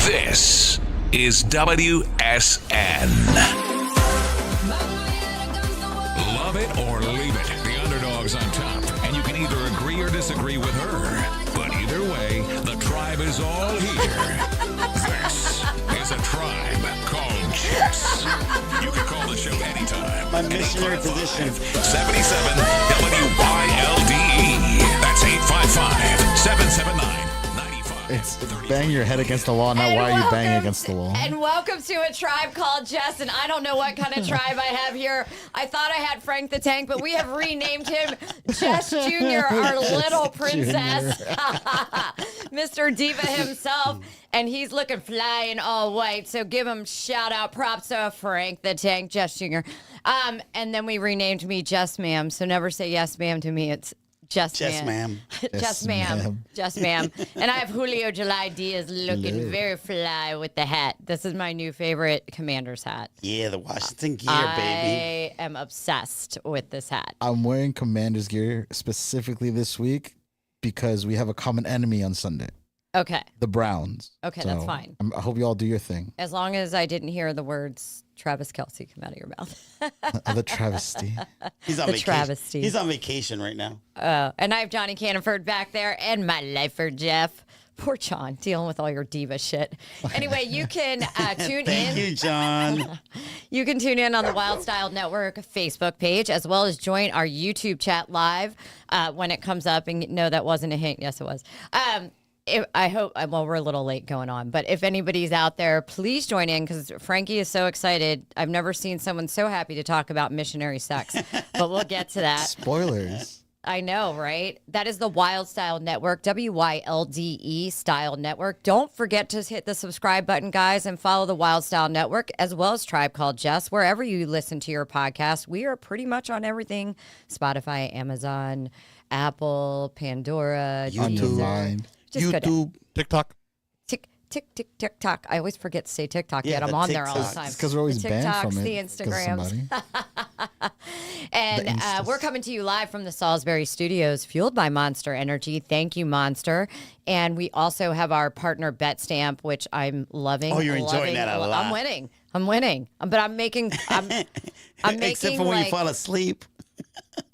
This is WSN. Love it or leave it. The underdog's on top, and you can either agree or disagree with her. But either way, the tribe is all here. This is a tribe called Jess. You can call the show anytime. My missionary position. 77 WYLDE. That's 855-779-95. It's bang your head against the wall, not why are you banging against the wall. And welcome to a tribe called Jess, and I don't know what kind of tribe I have here. I thought I had Frank the Tank, but we have renamed him Jess Jr., our little princess. Mr. Diva himself, and he's looking fly in all white, so give him shout out, props to Frank the Tank, Jess Jr. And then we renamed me Jess Ma'am, so never say yes ma'am to me, it's Just ma'am. Just ma'am. Just ma'am. And I have Julio July Diaz looking very fly with the hat. This is my new favorite Commander's hat. Yeah, the Washington gear, baby. I am obsessed with this hat. I'm wearing Commander's gear specifically this week because we have a common enemy on Sunday. Okay. The Browns. Okay, So that's fine. I hope you all do your thing. As long as I didn't hear the words Travis Kelce come out of your mouth. The travesty. He's on The vacation. travesty. He's on vacation right now. And I have Johnny Caniford back there and my lifer, Jeff. Poor John, dealing with all your diva shit. Anyway, you can tune in. Thank you, John. You can tune in on the Wylde Style Network Facebook page, as well as join our YouTube chat live when it comes up. And no, that wasn't a hint. Yes, it was. I hope, well, we're a little late going on, but if anybody's out there, please join in because Frankie is so excited. I've never seen someone so happy to talk about missionary sex, but we'll get to that. Spoilers. I know, right? That is the Wylde Style Network, WYLDE Style Network. Don't forget to hit the subscribe button, guys, and follow the Wylde Style Network, as well as Tribe Called Jess, wherever you listen to your podcast. We are pretty much on everything: Spotify, Amazon, Apple, Pandora, YouTube. Just go down. TikTok. TikTok. I always forget to say TikTok, yet I'm on there all the time. It's because we're always The banned TikToks, from it. the 'cause Instagrams. somebody- And we're coming to you live from the Salisbury Studios, fueled by Monster Energy. Thank you, Monster. And we also have our partner Bet Stamp, which I'm loving. Oh, you're enjoying that a lot. I'm winning. But I'm making. I'm making. Except for when you fall asleep.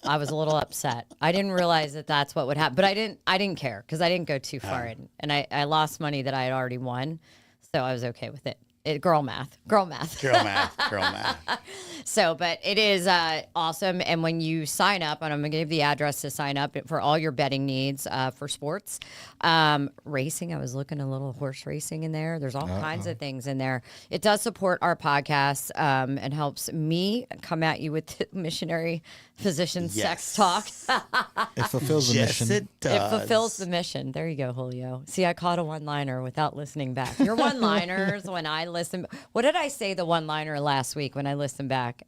I was a little upset. I didn't realize that that's what would happen, but I didn't care because I didn't go too far in, and I lost money that I had already won, so I was okay with it. Girl math. Girl math. So, but it is awesome. And when you sign up, and I'm going to give the address to sign up for all your betting needs for sports, racing. I was looking a little horse racing in there. There's all kinds of things in there. It does support our podcast and helps me come at you with missionary physician sex talk. It fulfills the Yes, mission. it does. It fulfills the mission. There you go, Julio. See, I caught a one-liner without listening back. Your one-liners when I listen. What did I say the one-liner last week when I listened back?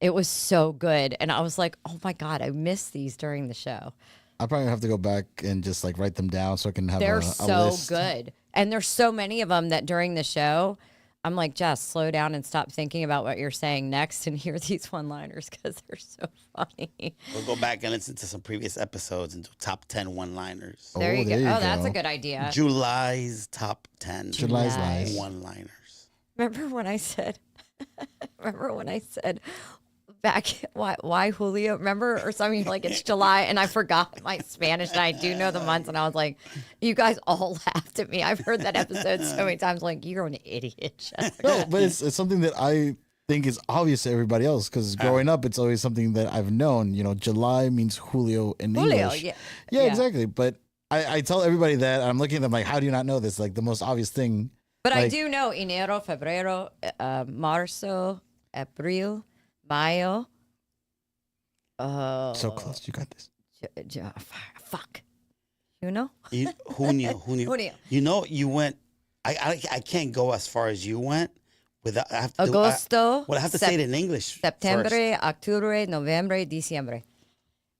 It was so good. And I was like, oh my God, I missed these during the show. I probably have to go back and just like write them down so I can have They're a so list. good. And there's so many of them that during the show, I'm like, Jess, slow down and stop thinking about what you're saying next and hear these one-liners because they're so funny. We'll go back and listen to some previous episodes and do top 10 one-liners. There you go. there you Oh, that's go. a good idea. July's top 10 July's lies. one-liners. Remember when I said back, why Julio? Remember or something like it's July and I forgot my Spanish and I do know the months and I was like, you guys all laughed at me. I've heard that episode so many times. Like you're an idiot. Jessica. No, but it's something that I think is obvious to everybody else because growing up, it's always something that I've known. You know, July means Julio in English. Yeah. Exactly. But I tell everybody that I'm looking at them like, how do you not know this? Like the most obvious thing. But I like, do know enero, febrero, marzo, abril, mayo. So close. You got this. Fuck. You know? Junio. You know, you went. I can't go as far as you went without. I have to Agosto. I have to say it in English. September, first. Octubre, November, Diciembre.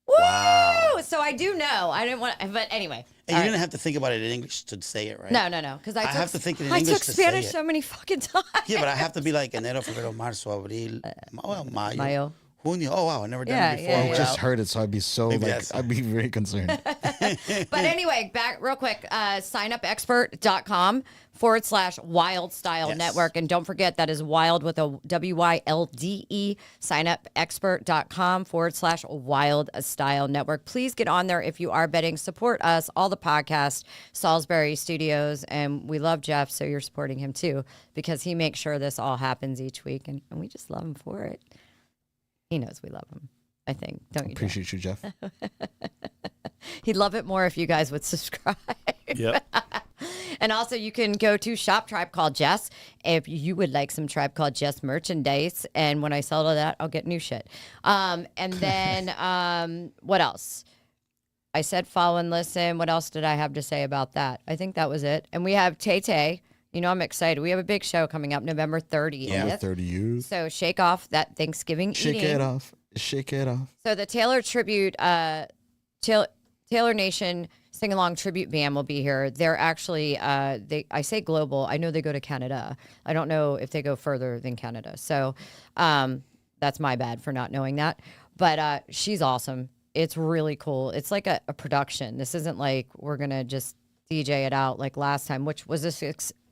Woo! Wow. So I do know. I didn't want, but anyway. And All you right. didn't have to think about it in English to say it, right? No. Because I have to think it in I English took to say Spanish it. so many fucking times. Yeah, but I have to be like enero, febrero, marzo, abril, well, mayo, Mayo. Who knew? Oh wow, I never done it before. I Yeah. just heard it, so I'd be so Maybe like, that's- I'd be very concerned. But anyway, back real quick, signupexpert.com/Wylde Style Yes. Network. And don't forget, that is Wylde with a WYLDE, signupexpert.com/Wylde Style Network. Please get on there if you are betting. Support us, all the podcasts, Salisbury Studios. And we love Jeff, so you're supporting him too, because he makes sure this all happens each week. And we just love him for it. He knows we love him, I think. Don't you, Jeff? Appreciate you, Jeff. He'd love it more if you guys would subscribe. Yep. And also, you can go to Shop Tribe Called Jess if you would like some Tribe Called Jess merchandise. And when I sell to that, I'll get new shit. And then what else? I said follow and listen. What else did I have to say about that? I think that was it. And we have Tay Tay. You know, I'm excited. We have a big show coming up November 30th. Yeah. Over 30 years. So shake off that Thanksgiving Shake eating. it off. Shake it off. So the Taylor tribute, Taylor Nation sing along tribute band will be here. They're actually, I say global. I know they go to Canada. I don't know if they go further than Canada. So that's my bad for not knowing that. But she's awesome. It's really cool. It's like a production. This isn't like we're gonna just DJ it out like last time, which was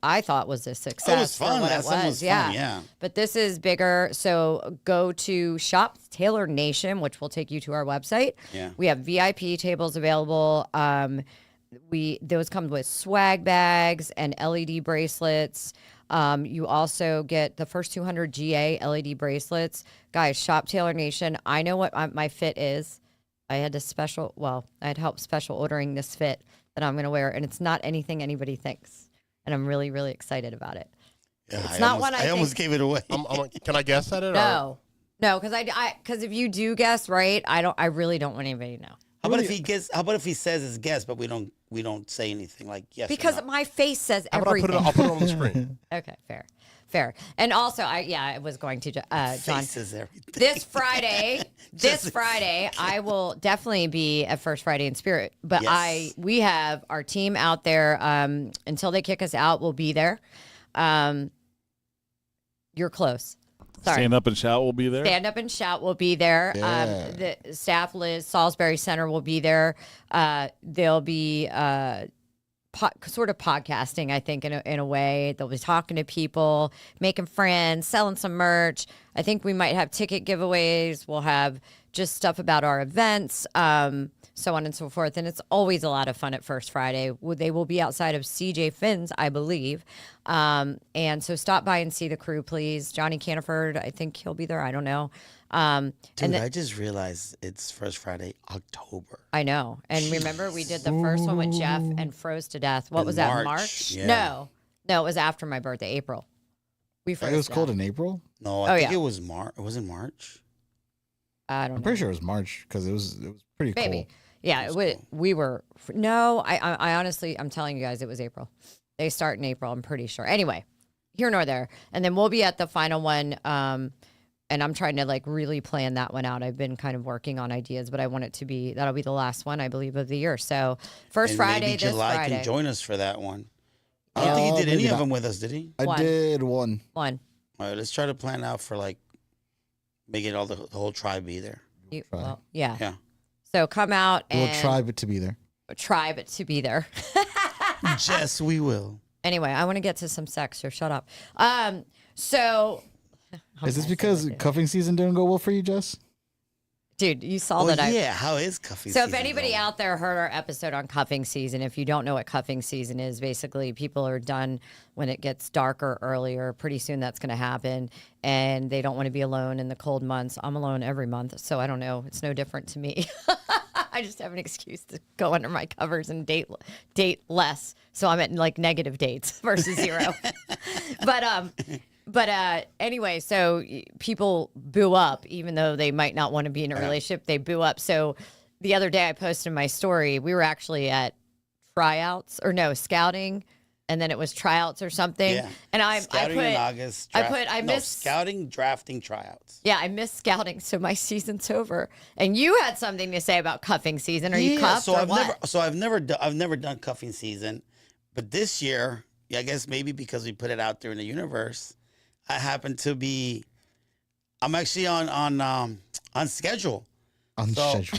I thought was a success. It was fun. For what That it song was. was fun, yeah. But this is bigger. So go to Shop Taylor Nation, which will take you to our website. Yeah. We have VIP tables available. Those come with swag bags and LED bracelets. You also get the first 200 GA LED bracelets. Guys, Shop Taylor Nation. I know what my fit is. I had help special ordering this fit that I'm going to wear, and it's not anything anybody thinks. And I'm really, really excited about it. Yeah, It's not one I almost gave it away. Can I guess at it? No, because if you do guess right, I really don't want anybody to know. How about if he gets? How about if he says his guess, but we don't say anything like yes? Because or no? my face says How about everything. I'll put it on the screen. Okay, fair. And also, I was going to, John. face says everything. This Friday, I will definitely be at First Friday in Spirit. But Yes. we have our team out there. Until they kick us out, we'll be there. You're close. Sorry. Stand up and shout will be there. Stand Up and Shout will be there. Yeah. The staff, Liz, Salisbury Center will be there. They'll be sort of podcasting, I think, in a way. They'll be talking to people, making friends, selling some merch. I think we might have ticket giveaways. We'll have just stuff about our events, so on and so forth. And it's always a lot of fun at First Friday. They will be outside of CJ Finn's, I believe. And so stop by and see the crew, please. Johnny Caniford, I think he'll be there. I don't know. Dude, I just realized it's First Friday, October. I know. And remember, we did the first one with Jeff and froze to death. What In was that, March, March? yeah. No, it was after my birthday, April. We froze It was to cold death. in April. No, I think yeah. it was March. It was in March. I don't know. I'm pretty sure it was March because it was pretty Maybe. cold. Yeah, we were. No, I honestly, I'm telling you guys, it was April. They start in April, I'm pretty sure. Anyway, here nor there. And then we'll be at the final one. And I'm trying to like really plan that one out. I've been kind of working on ideas, but I want it to be, that'll be the last one, I believe, of the year. So First And Friday, maybe this July Friday. can join us for that one. I don't think he did maybe any of not. them with us, did he? I One. did one. One. All right, let's try to plan out for like making all the whole tribe be there. Well, yeah. Yeah. So come out and We'll try to be there. try but to be there. Yes, we will. Anyway, I want to get to some sex, so shut up. So Is this because cuffing season didn't go well for you, Jess? dude, you saw Oh that I yeah, how is cuffing So season if anybody going? out there heard our episode on cuffing season, if you don't know what cuffing season is, basically people are done when it gets darker earlier. Pretty soon that's going to happen, and they don't want to be alone in the cold months. I'm alone every month, so I don't know. It's no different to me. I just have an excuse to go under my covers and date less. So I'm at like negative dates versus 0. But anyway, so people boo up, even though they might not want to be in a relationship. They boo up. So the other day I posted my story. We were actually at scouting, and then it was tryouts or something. Yeah. And Scouting in August. I missed scouting, drafting, tryouts. Yeah, I missed scouting, so my season's over. And you had something to say about cuffing season. Are you cuffed so or I've what? I've never done cuffing season, but this year, I guess maybe because we put it out there in the universe, I happen to be. I'm actually on On schedule. On So, schedule.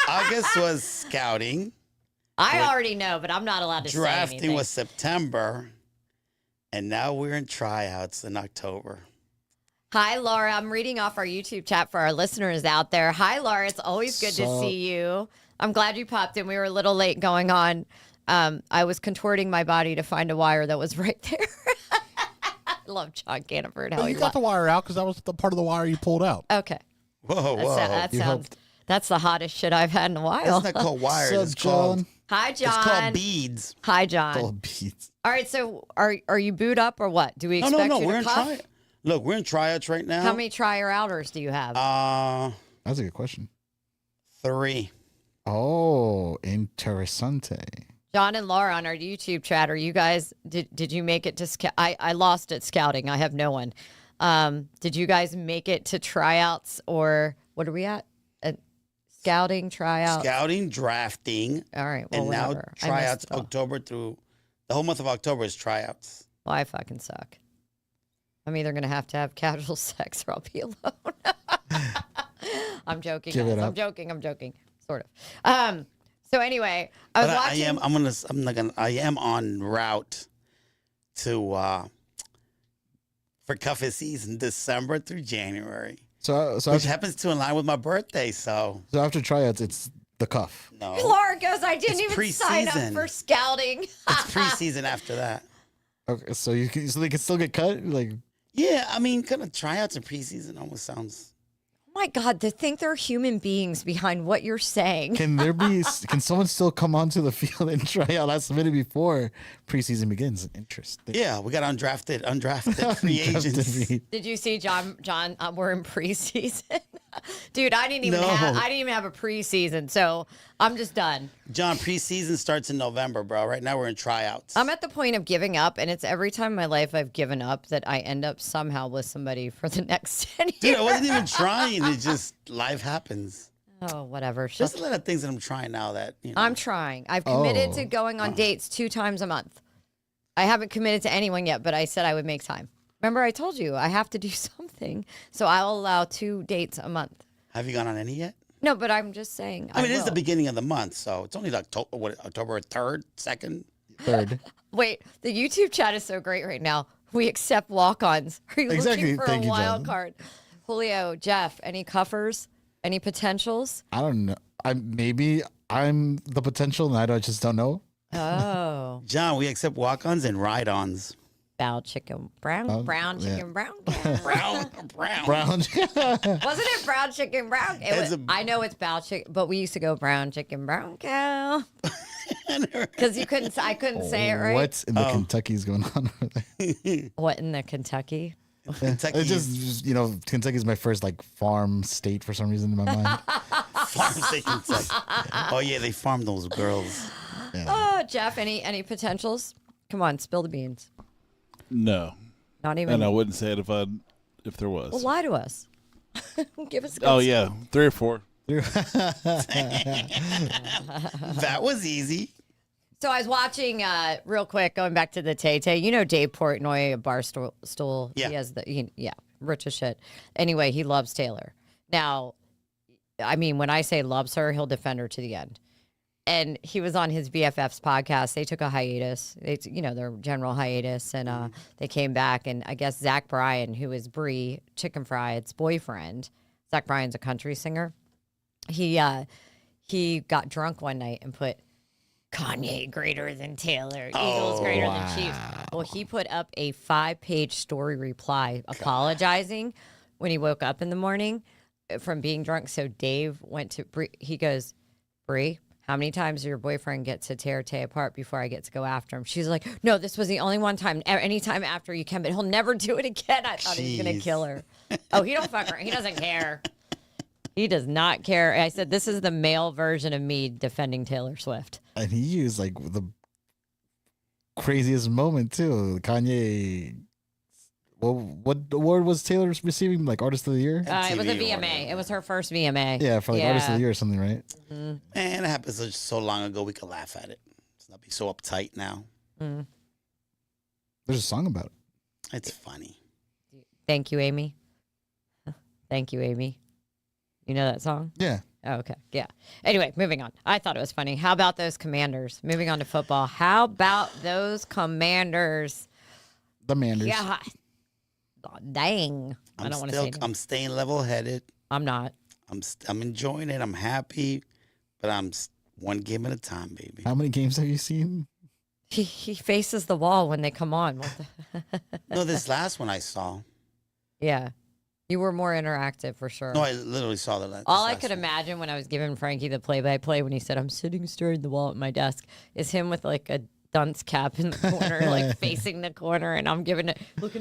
August was scouting. I already know, but I'm not allowed to say Drafting anything. was September. And now we're in tryouts in October. Hi, Laura. I'm reading off our YouTube chat for our listeners out there. Hi, Laura. It's always good to Sup? see you. I'm glad you popped in. We were a little late going on. I was contorting my body to find a wire that was right there. I love John Canterford. How Well, he you got the wire out because that was the part of the wire you pulled out. Okay. Whoa, whoa. That You sounds. helped. That's the hottest shit I've had in a while. It's not called wires. Sup, It's called, John? Hi, John. it's called beads. Hi, John. All beats. All right. So, are you booed up or what? Do we No, expect no, no. you We're to in cuff? tryouts. Look, we're in tryouts right now. How many trier outers do you have? That's a good question. 3. Oh, interessante. John and Laura on our YouTube chat. Are you guys? Did you make it to? I lost at scouting. I have no one. Did you guys make it to tryouts or what are we at? Scouting, tryouts. Scouting, drafting, All right. Well, and now whatever. I missed tryouts it all. October through the whole month of October is tryouts. Well, I fucking suck. I'm either gonna have to have casual sex or I'll be alone. I'm joking. Give it guys. up. I'm joking. Sort of. So anyway, I was But watching. I am en route to for cuffing season December through January, So which after, happens to align with my birthday. So so after tryouts, it's the cuff. no, Laura goes, I didn't It's even sign up preseason. for scouting. it's preseason after that. Okay, so so they can still get cut. Like, Yeah, I mean, kind of tryouts and preseason almost sounds. Oh my God, to think there are human beings behind what you're saying. can someone still come onto the field and try out last minute before preseason begins? Interesting. Yeah, we got undrafted free agents. Did you see John? We're in preseason, dude. I didn't even No. have a preseason, so I'm just done. John, preseason starts in November, bro. Right now we're in tryouts. I'm at the point of giving up, and it's every time in my life I've given up that I end up somehow with somebody for the next 10 years. Dude, I wasn't even trying. It just life happens. Oh, whatever. There's a lot of things that I'm trying now that I'm trying. I've committed Oh. to going on dates 2 times a month. I haven't committed to anyone yet, but I said I would make time. Remember, I told you I have to do something, so I'll allow 2 dates a month. Have you gone on any yet? No, but I'm just saying. I mean, it is the will. beginning of the month, so it's only October 3rd, 2nd. Third. Wait, the YouTube chat is so great right now. We accept walk-ons. Are you Exactly. looking for Thank a you, wild John. card? Julio, Jeff, any cuffers? Any potentials? I don't know. Maybe I'm the potential, and I just don't know. Oh, John, we accept walk-ons and ride-ons. brown chicken, brown yeah. chicken, brown cow. Brown. Brown. Wasn't it brown chicken, brown? I know it's brown chicken, but we used to go brown chicken, brown cow. Because I couldn't say it right. What's in the Kentucky's going on over there? What in the Kentucky? Kentucky It's just Kentucky's my first farm state for some reason in my mind. farm state Kentucky. Oh yeah, they farm those girls. Oh, Jeff, any potentials? Come on, spill the beans. No, Not even. and I wouldn't say it if there was. Well, lie to us. Give us. a good Oh yeah, 3 or 4. That was easy. So I was watching, real quick, going back to the Tay-Tay. You know Dave Portnoy, a Barstool. Yeah. He has rich as shit. Anyway, he loves Taylor. Now, I mean, when I say loves her, he'll defend her to the end. And he was on his BFF's podcast. They took a hiatus, their general hiatus, and they came back. And I guess Zach Bryan, who is Brie Chicken Fried's boyfriend, Zach Bryan's a country singer. He got drunk one night and put Kanye greater than Taylor, Eagles greater than Chiefs. Well, he put up a 5-page story reply apologizing when he woke up in the morning from being drunk. So Dave went to Brie. He goes, Brie, how many times did your boyfriend get to tear Tay apart before I get to go after him? She's like, no, this was the only one time. Anytime after you can, but he'll never do it again. I thought he was going to kill her. Oh, he don't fuck her. He doesn't care. He does not care. I said, this is the male version of me defending Taylor Swift. And he used the craziest moment too. Kanye. Well, what award was Taylor receiving? Artist of the year? It was a MTV or VMA. It was her first VMA. Yeah, for Artist of the Year or something, right? Man, it happened so long ago. We could laugh at it. Let's not be so uptight now. Mm. There's a song about it. It's funny. Thank you, Amy. Thank you, Amy. You know that song? Yeah. Oh, okay. Yeah. Anyway, moving on. I thought it was funny. How about those Commanders? Moving on to football. How about those Commanders? The Manders. Yeah. Oh, dang. I don't want to say I'm staying level-headed. I'm not. I'm enjoying it. I'm happy, but I'm one game at a time, baby. How many games have you seen? He faces the wall when they come on. No, this last one I saw. Yeah. You were more interactive for sure. No, I literally saw the last. All I could imagine when I was giving Frankie the play-by-play when he said, I'm sitting staring at the wall at my desk, is him with like a dunce cap in the corner, like facing the corner, and I'm looking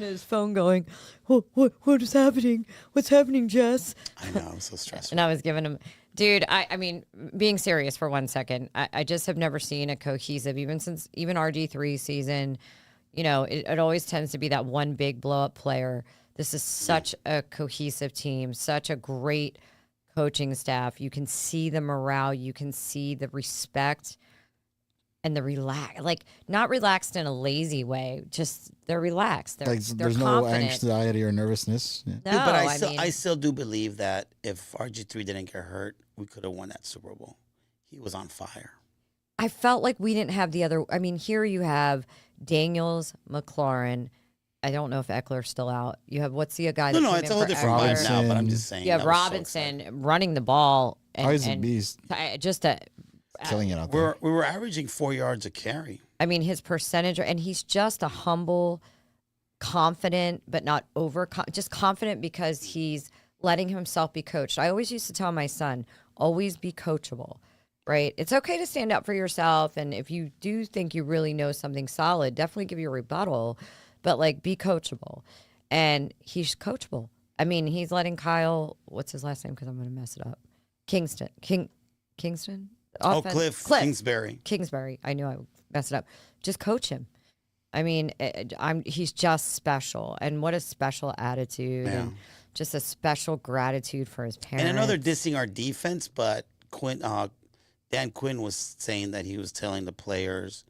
at his phone going, what is happening? What's happening, Jess? I know, I'm so stressful. And I was giving him, dude, I mean, being serious for 1 second, I just have never seen a cohesive, even RG3 season, you know, it always tends to be that one big blow-up player. This is such a cohesive team, such a great coaching staff. You can see the morale, you can see the respect and the not relaxed in a lazy way, just they're relaxed. They're There's confident. no anxiety or nervousness. Yeah. No, Dude, but I I still do believe that if RG3 didn't get hurt, we could have won that Super Bowl. He was on fire. I felt like we didn't have the other. I mean, here you have Daniels, McLaurin. I don't know if Eckler's still out. You have what's the guy? No, came it's in a whole for different Eckler? vibe now. But I'm just saying. You have that was so Robinson exciting. running the ball He's a and beast. just a. Killing it out there. We were averaging 4 yards a carry. I mean, his percentage, and he's just a humble, confident, but not just confident because he's letting himself be coached. I always used to tell my son, always be coachable, right? It's okay to stand up for yourself. And if you do think you really know something solid, definitely give your rebuttal, but like be coachable. And he's coachable. I mean, he's letting Kyle, what's his last name? Because I'm going to mess it up. Kingston? Cliff Kingsbury. I knew I messed it up. Just coach him. I mean, he's just special. And what a special attitude. Yeah. And just a special gratitude for his parents. And I know they're dissing our defense, but Dan Quinn was saying that he was telling the players,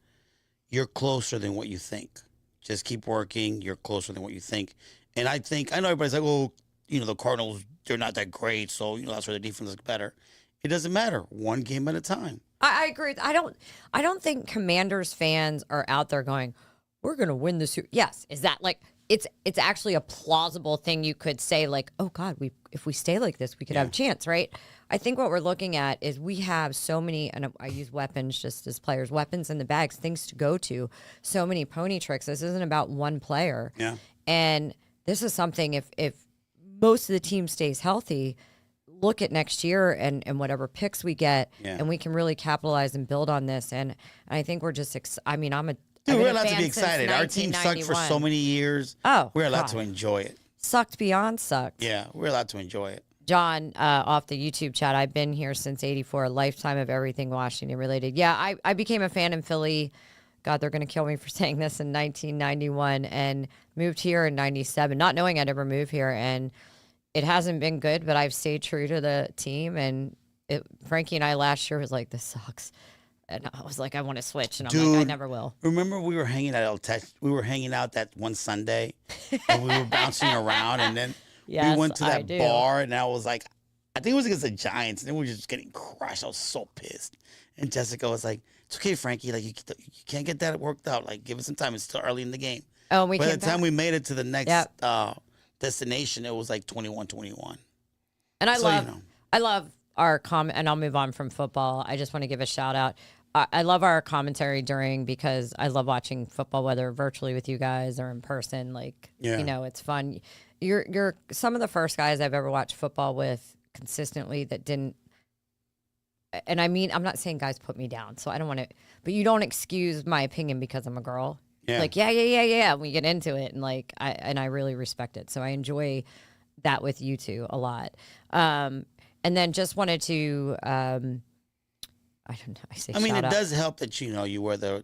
you're closer than what you think. Just keep working. You're closer than what you think. And I know everybody's like, oh, you know, the Cardinals, they're not that great. So, you know, that's where the defense is better. It doesn't matter. One game at a time. I agree. I don't think Commanders fans are out there going, we're going to win this. Yes. Is that like, it's actually a plausible thing you could say like, oh God, if we stay like this, we could have a chance, right? I think what we're looking at is we have so many, and I use weapons just as players, weapons in the bags, things to go to, so many pony tricks. This isn't about one player. Yeah. And this is something, if most of the team stays healthy, look at next year and whatever picks we get, and we can really capitalize and build on this. And I think we're just, I mean, we're allowed to be excited. Our team sucked for so many years. Oh, we're allowed to enjoy it. Sucked beyond sucked. Yeah, we're allowed to enjoy it. John, off the YouTube chat, I've been here since '84, a lifetime of everything Washington related. Yeah, I became a fan in Philly. God, they're going to kill me for saying this, in 1991, and moved here in '97, not knowing I'd ever move here. And it hasn't been good, but I've stayed true to the team. And Frankie and I last year was like, this sucks. And I was like, I want to switch. And I'm like, I never will. Remember we were hanging out that one Sunday and we were bouncing around, and then we went to that bar, and I was like, I think it was against the Giants, and then we were just getting crushed. I was so pissed. And Jessica was like, it's okay, Frankie. Like, you can't get that worked out. Like, give it some time. It's still early in the game. Oh, and by the time we made it to the next destination, it was like 21-21. And I love our comment, and I'll move on from football. I just want to give a shout out. I love our commentary because I love watching football, whether virtually with you guys or in person. Like, you know, it's fun. You're some of the first guys I've ever watched football with consistently that didn't. And I mean, I'm not saying guys put me down, so I don't want to. But you don't excuse my opinion because I'm a girl. Yeah. Like, yeah. We get into it, and like, I really respect it. So I enjoy that with you two a lot. And then just wanted to. I don't know. I mean, it does help that, you know, you wear the,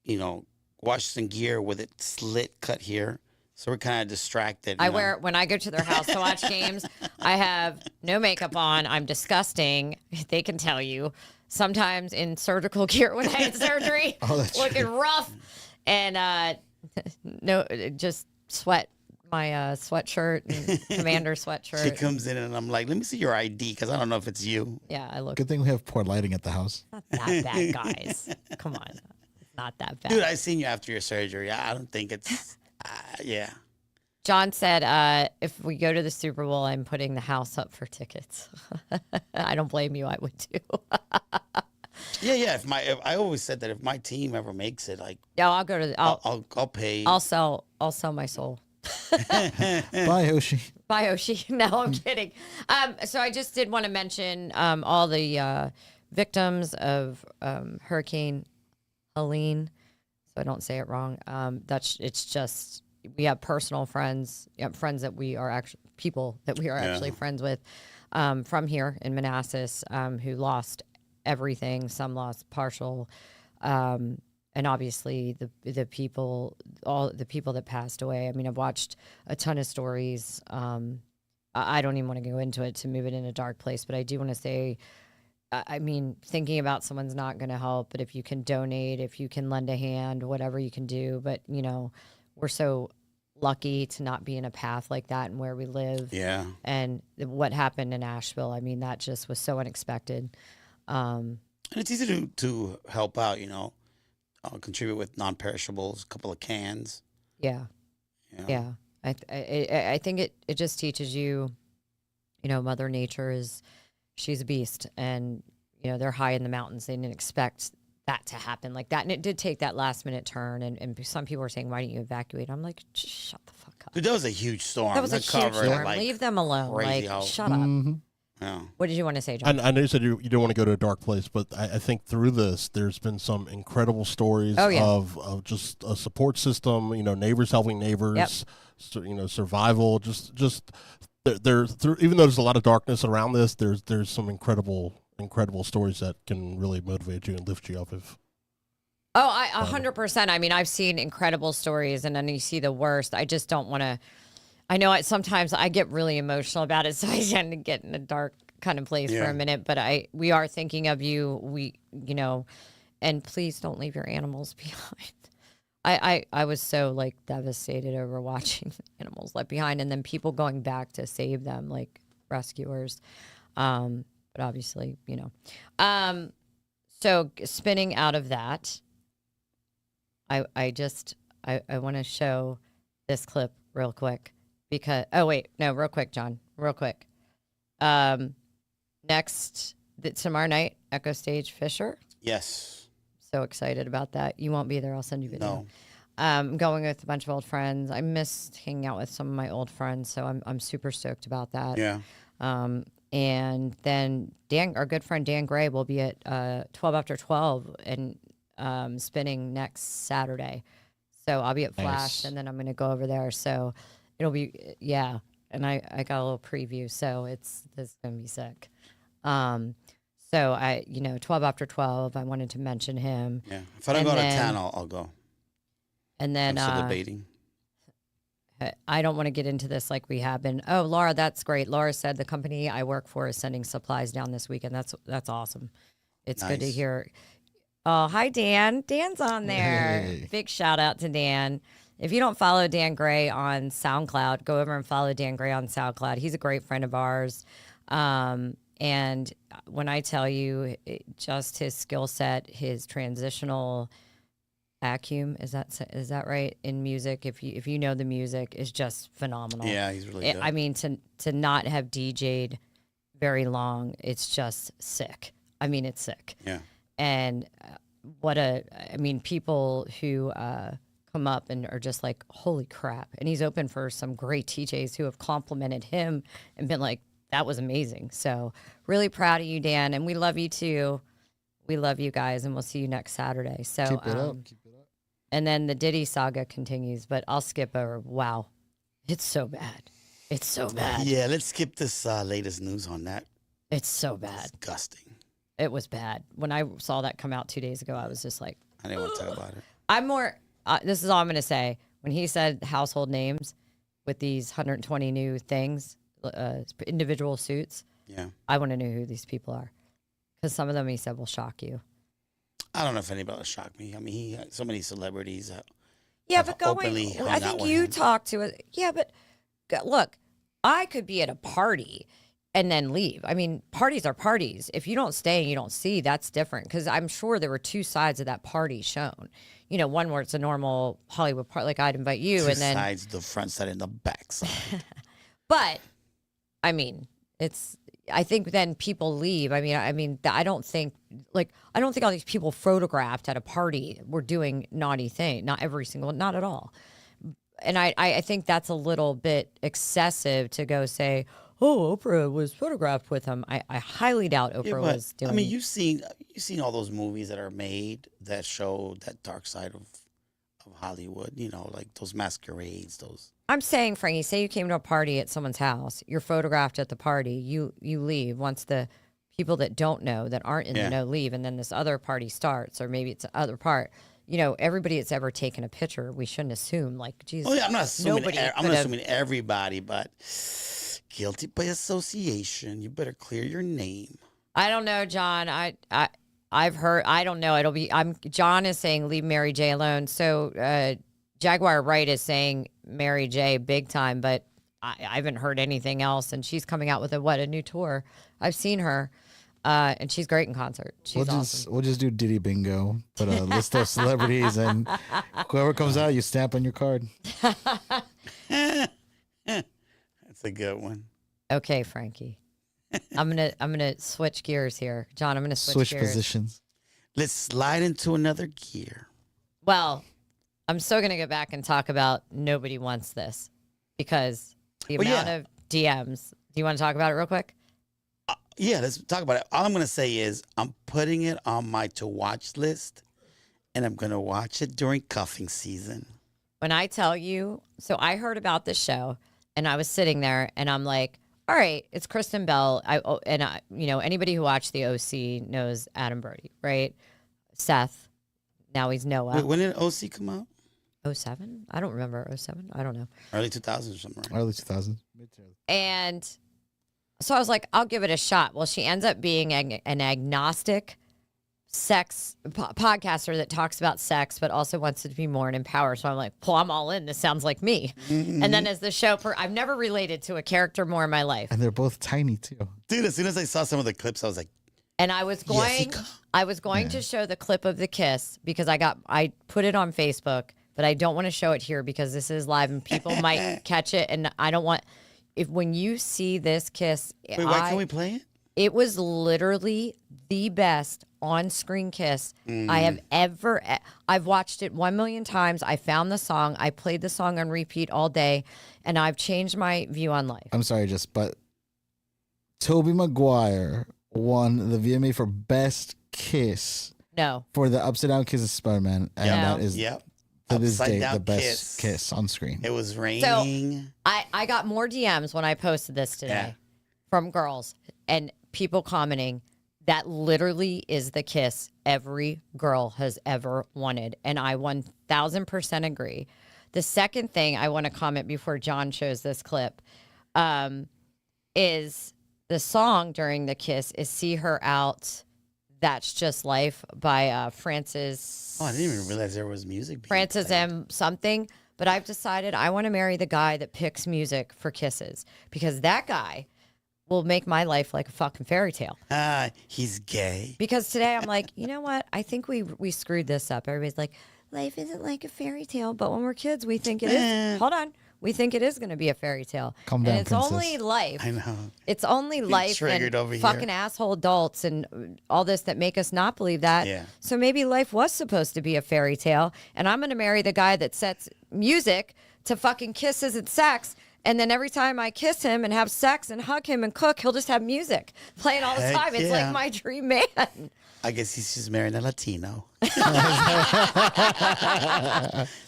you know, Washington gear with it slit cut here. So we're kind of distracted. I wear, when I go to their house to watch games, I have no makeup on. I'm disgusting. They can tell you. Sometimes in surgical gear when I had surgery, looking rough. And no, just sweat my sweatshirt and commander She sweatshirt. comes in and I'm like, let me see your ID because I don't know if it's you. Yeah, I look Good thing we have poor lighting at the house. not that bad, guys. Come on. It's not that bad. Dude, I seen you after your surgery. I don't think it's, yeah. John said, if we go to the Super Bowl, I'm putting the house up for tickets. I don't blame you. I would too. Yeah. If I always said that if my team ever makes it, like, Yeah, I'll go to. I'll pay. I'll sell my soul. Bye, Hoshi. Bye, Oshi. No, I'm kidding. So I just did want to mention all the victims of Hurricane Helene, so I don't say it wrong. It's just we have personal friends, friends that we are actually people that we are actually friends with from here in Manassas who lost everything. Some lost partial. And obviously the people, all the people that passed away. I mean, I've watched a ton of stories. I don't even want to go into it to move it in a dark place, but I do want to say, I mean, thinking about someone's not going to help, but if you can donate, if you can lend a hand, whatever you can do. But, you know, we're so lucky to not be in a path like that and where we live. Yeah. And what happened in Asheville, I mean, that just was so unexpected. And it's easy to help out, you know. Contribute with non-perishables, a couple of cans. Yeah. You know? Yeah. I think it just teaches you, you know, Mother Nature she's a beast, and, you know, they're high in the mountains. They didn't expect that to happen like that. And it did take that last minute turn. And some people were saying, why didn't you evacuate? I'm like, shut the fuck up. Dude, that was a huge storm. That was a huge storm. Like, Leave them alone. crazy Like, how- shut up. Yeah. What did you want to say, John? I know you said you don't want to go to a dark place, but I think through this, there's been some incredible stories Oh, yeah. of just a support system, you know, neighbors helping neighbors, you know, survival, just there through, even though there's a lot of darkness around this, there's some incredible stories that can really motivate you and lift you up. Oh, 100%. I mean, I've seen incredible stories, and then you see the worst. I just don't want to. I know sometimes I get really emotional about it, so I tend to get in a dark kind of place for a minute. But we are thinking of you. You know, and please don't leave your animals behind. I was so like devastated over watching animals left behind, and then people going back to save them, like rescuers. But obviously, you know. So spinning out of that, I want to show this clip real quick. Because real quick, John, real quick. Tomorrow night, Echo Stage Fisher. Yes. So excited about that. You won't be there. I'll send you video. No. I'm going with a bunch of old friends. I miss hanging out with some of my old friends, so I'm super stoked about that. Yeah. And then our good friend Dan Gray will be at 12 after 12 and spinning next Saturday. So I'll be at Flash, and then I'm going to go over there. So it'll be, and I got a little preview, so this is going to be sick. So 12 after 12, I wanted to mention him. Yeah. If I don't go to town, I'll go. And then I'm still debating. I don't want to get into this like we have been. Oh, Laura, that's great. Laura said the company I work for is sending supplies down this weekend. That's awesome. It's good to Nice. hear. Oh, hi, Dan. Dan's on there. Hey. Big shout out to Dan. If you don't follow Dan Gray on SoundCloud, go over and follow Dan Gray on SoundCloud. He's a great friend of ours. And when I tell you just his skill set, his transitional acumen, is that right, in music? If you know the music, is just phenomenal. Yeah, he's really good. I mean, to not have DJ'd very long, it's just sick. I mean, it's sick. Yeah. And people who come up and are just like, holy crap. And he's open for some great DJs who have complimented him and been like, that was amazing. So really proud of you, Dan. And we love you too. We love you guys, and we'll see you next Saturday. So Keep it up. and then the Diddy saga continues, but I'll skip over. Wow. It's so bad. It's so bad. Yeah, let's skip this latest news on that. It's so bad. Disgusting. It was bad. When I saw that come out 2 days ago, I was just like, I didn't want to talk about it. I'm more, this is all I'm going to say. When he said household names with these 120 new things, individual suits, Yeah. I want to know who these people are. Because some of them he said will shock you. I don't know if anybody will shock me. I mean, he had so many celebrities. Yeah, have but going, openly hung I out think with you him. talked to it. Yeah, but look, I could be at a party and then leave. I mean, parties are parties. If you don't stay and you don't see, that's different. Because I'm sure there were two sides of that party shown. You know, one where it's a normal Hollywood party, like I'd invite you, Two and then. sides, the front side and the back side. But I mean, it's. I think then people leave. I mean, I don't think all these people photographed at a party were doing naughty thing. Not every single, not at all. And I think that's a little bit excessive to go say, oh, Oprah was photographed with him. I highly doubt Oprah Yeah, but, was doing. I mean, you've seen all those movies that are made that show that dark side of Hollywood. You know, like those masquerades. Those. I'm saying, Frankie, say you came to a party at someone's house. You're photographed at the party. You leave once the people that don't know, that aren't in the know, leave, and then this other party starts, or maybe it's the other part. You know, everybody that's ever taken a picture, we shouldn't assume, like, Jesus. Oh yeah, I'm not assuming. Nobody I'm not could've- assuming everybody, but guilty by association. You better clear your name. I don't know, John. I've heard. I don't know. John is saying leave Mary J alone. So Jaguar Wright is saying Mary J big time, but I haven't heard anything else. And she's coming out with a new tour. I've seen her, and she's great in concert. She's awesome. We'll just do Diddy Bingo, put a list of celebrities, and whoever comes out, you stamp on your card. That's a good one. Okay, Frankie. I'm gonna switch gears here, John. I'm gonna switch gears. Positions. Let's slide into another gear. Well, I'm still gonna go back and talk about nobody wants this because the amount of DMs. Do you want to talk about it real quick? Yeah, let's talk about it. All I'm going to say is I'm putting it on my to-watch list, and I'm going to watch it during cuffing season. When I tell you, so I heard about this show, and I was sitting there, and I'm like, all right, it's Kristen Bell. Anybody who watched the OC knows Adam Brody, right? Seth. Now he's Noah. Wait, when did OC come out? 07? I don't remember 07. I don't know. Early 2000s or something, right? Early 2000s. And so I was like, I'll give it a shot. Well, she ends up being an agnostic sex podcaster that talks about sex, but also wants it to be more and empower. So I'm like, well, I'm all in. This sounds like me. Mm-hmm. And then as the show, I've never related to a character more in my life. And they're both tiny too. Dude, as soon as I saw some of the clips, I was like, And I was going, to show the clip of the kiss because I put it on Facebook, but I don't want to show it here because this is live and people might catch it. And I don't want, when you see this kiss, wait, why can't we play it? It was literally the best on-screen kiss I have ever. I've watched it 1 million times. I found the song. I played the song on repeat all day, and I've changed my view on life. I'm sorry, but Tobey Maguire won the VMA for Best Kiss No. for the Upside Down Kiss of Spider-Man, and that is to this Upside day down the best kiss on screen. It was raining. I got more DMs when I posted this today from girls and people commenting that literally is the kiss every girl has ever wanted. And I 1000% agree. The second thing I want to comment before John shows this clip is the song during the kiss is See Her Out, That's Just Life by Francis. Oh, I didn't even realize there was music. Francis played. M. something. But I've decided I want to marry the guy that picks music for kisses because that guy will make my life like a fucking fairy tale. He's gay. Because today I'm like, you know what? I think we screwed this up. Everybody's like, life isn't like a fairy tale, but when we're kids, we think it is. Hold on. We think it is going to be a fairy tale. Calm down, and it's princess. only life. I know. It's only life triggered and over here. fucking asshole adults and all this that make us not believe that. Yeah. So maybe life was supposed to be a fairy tale, and I'm going to marry the guy that sets music to fucking kisses and sex. And then every time I kiss him and have sex and hug him and cook, he'll just have music playing all the Heck time. It's yeah. like my dream man. I guess he's just marrying a Latino.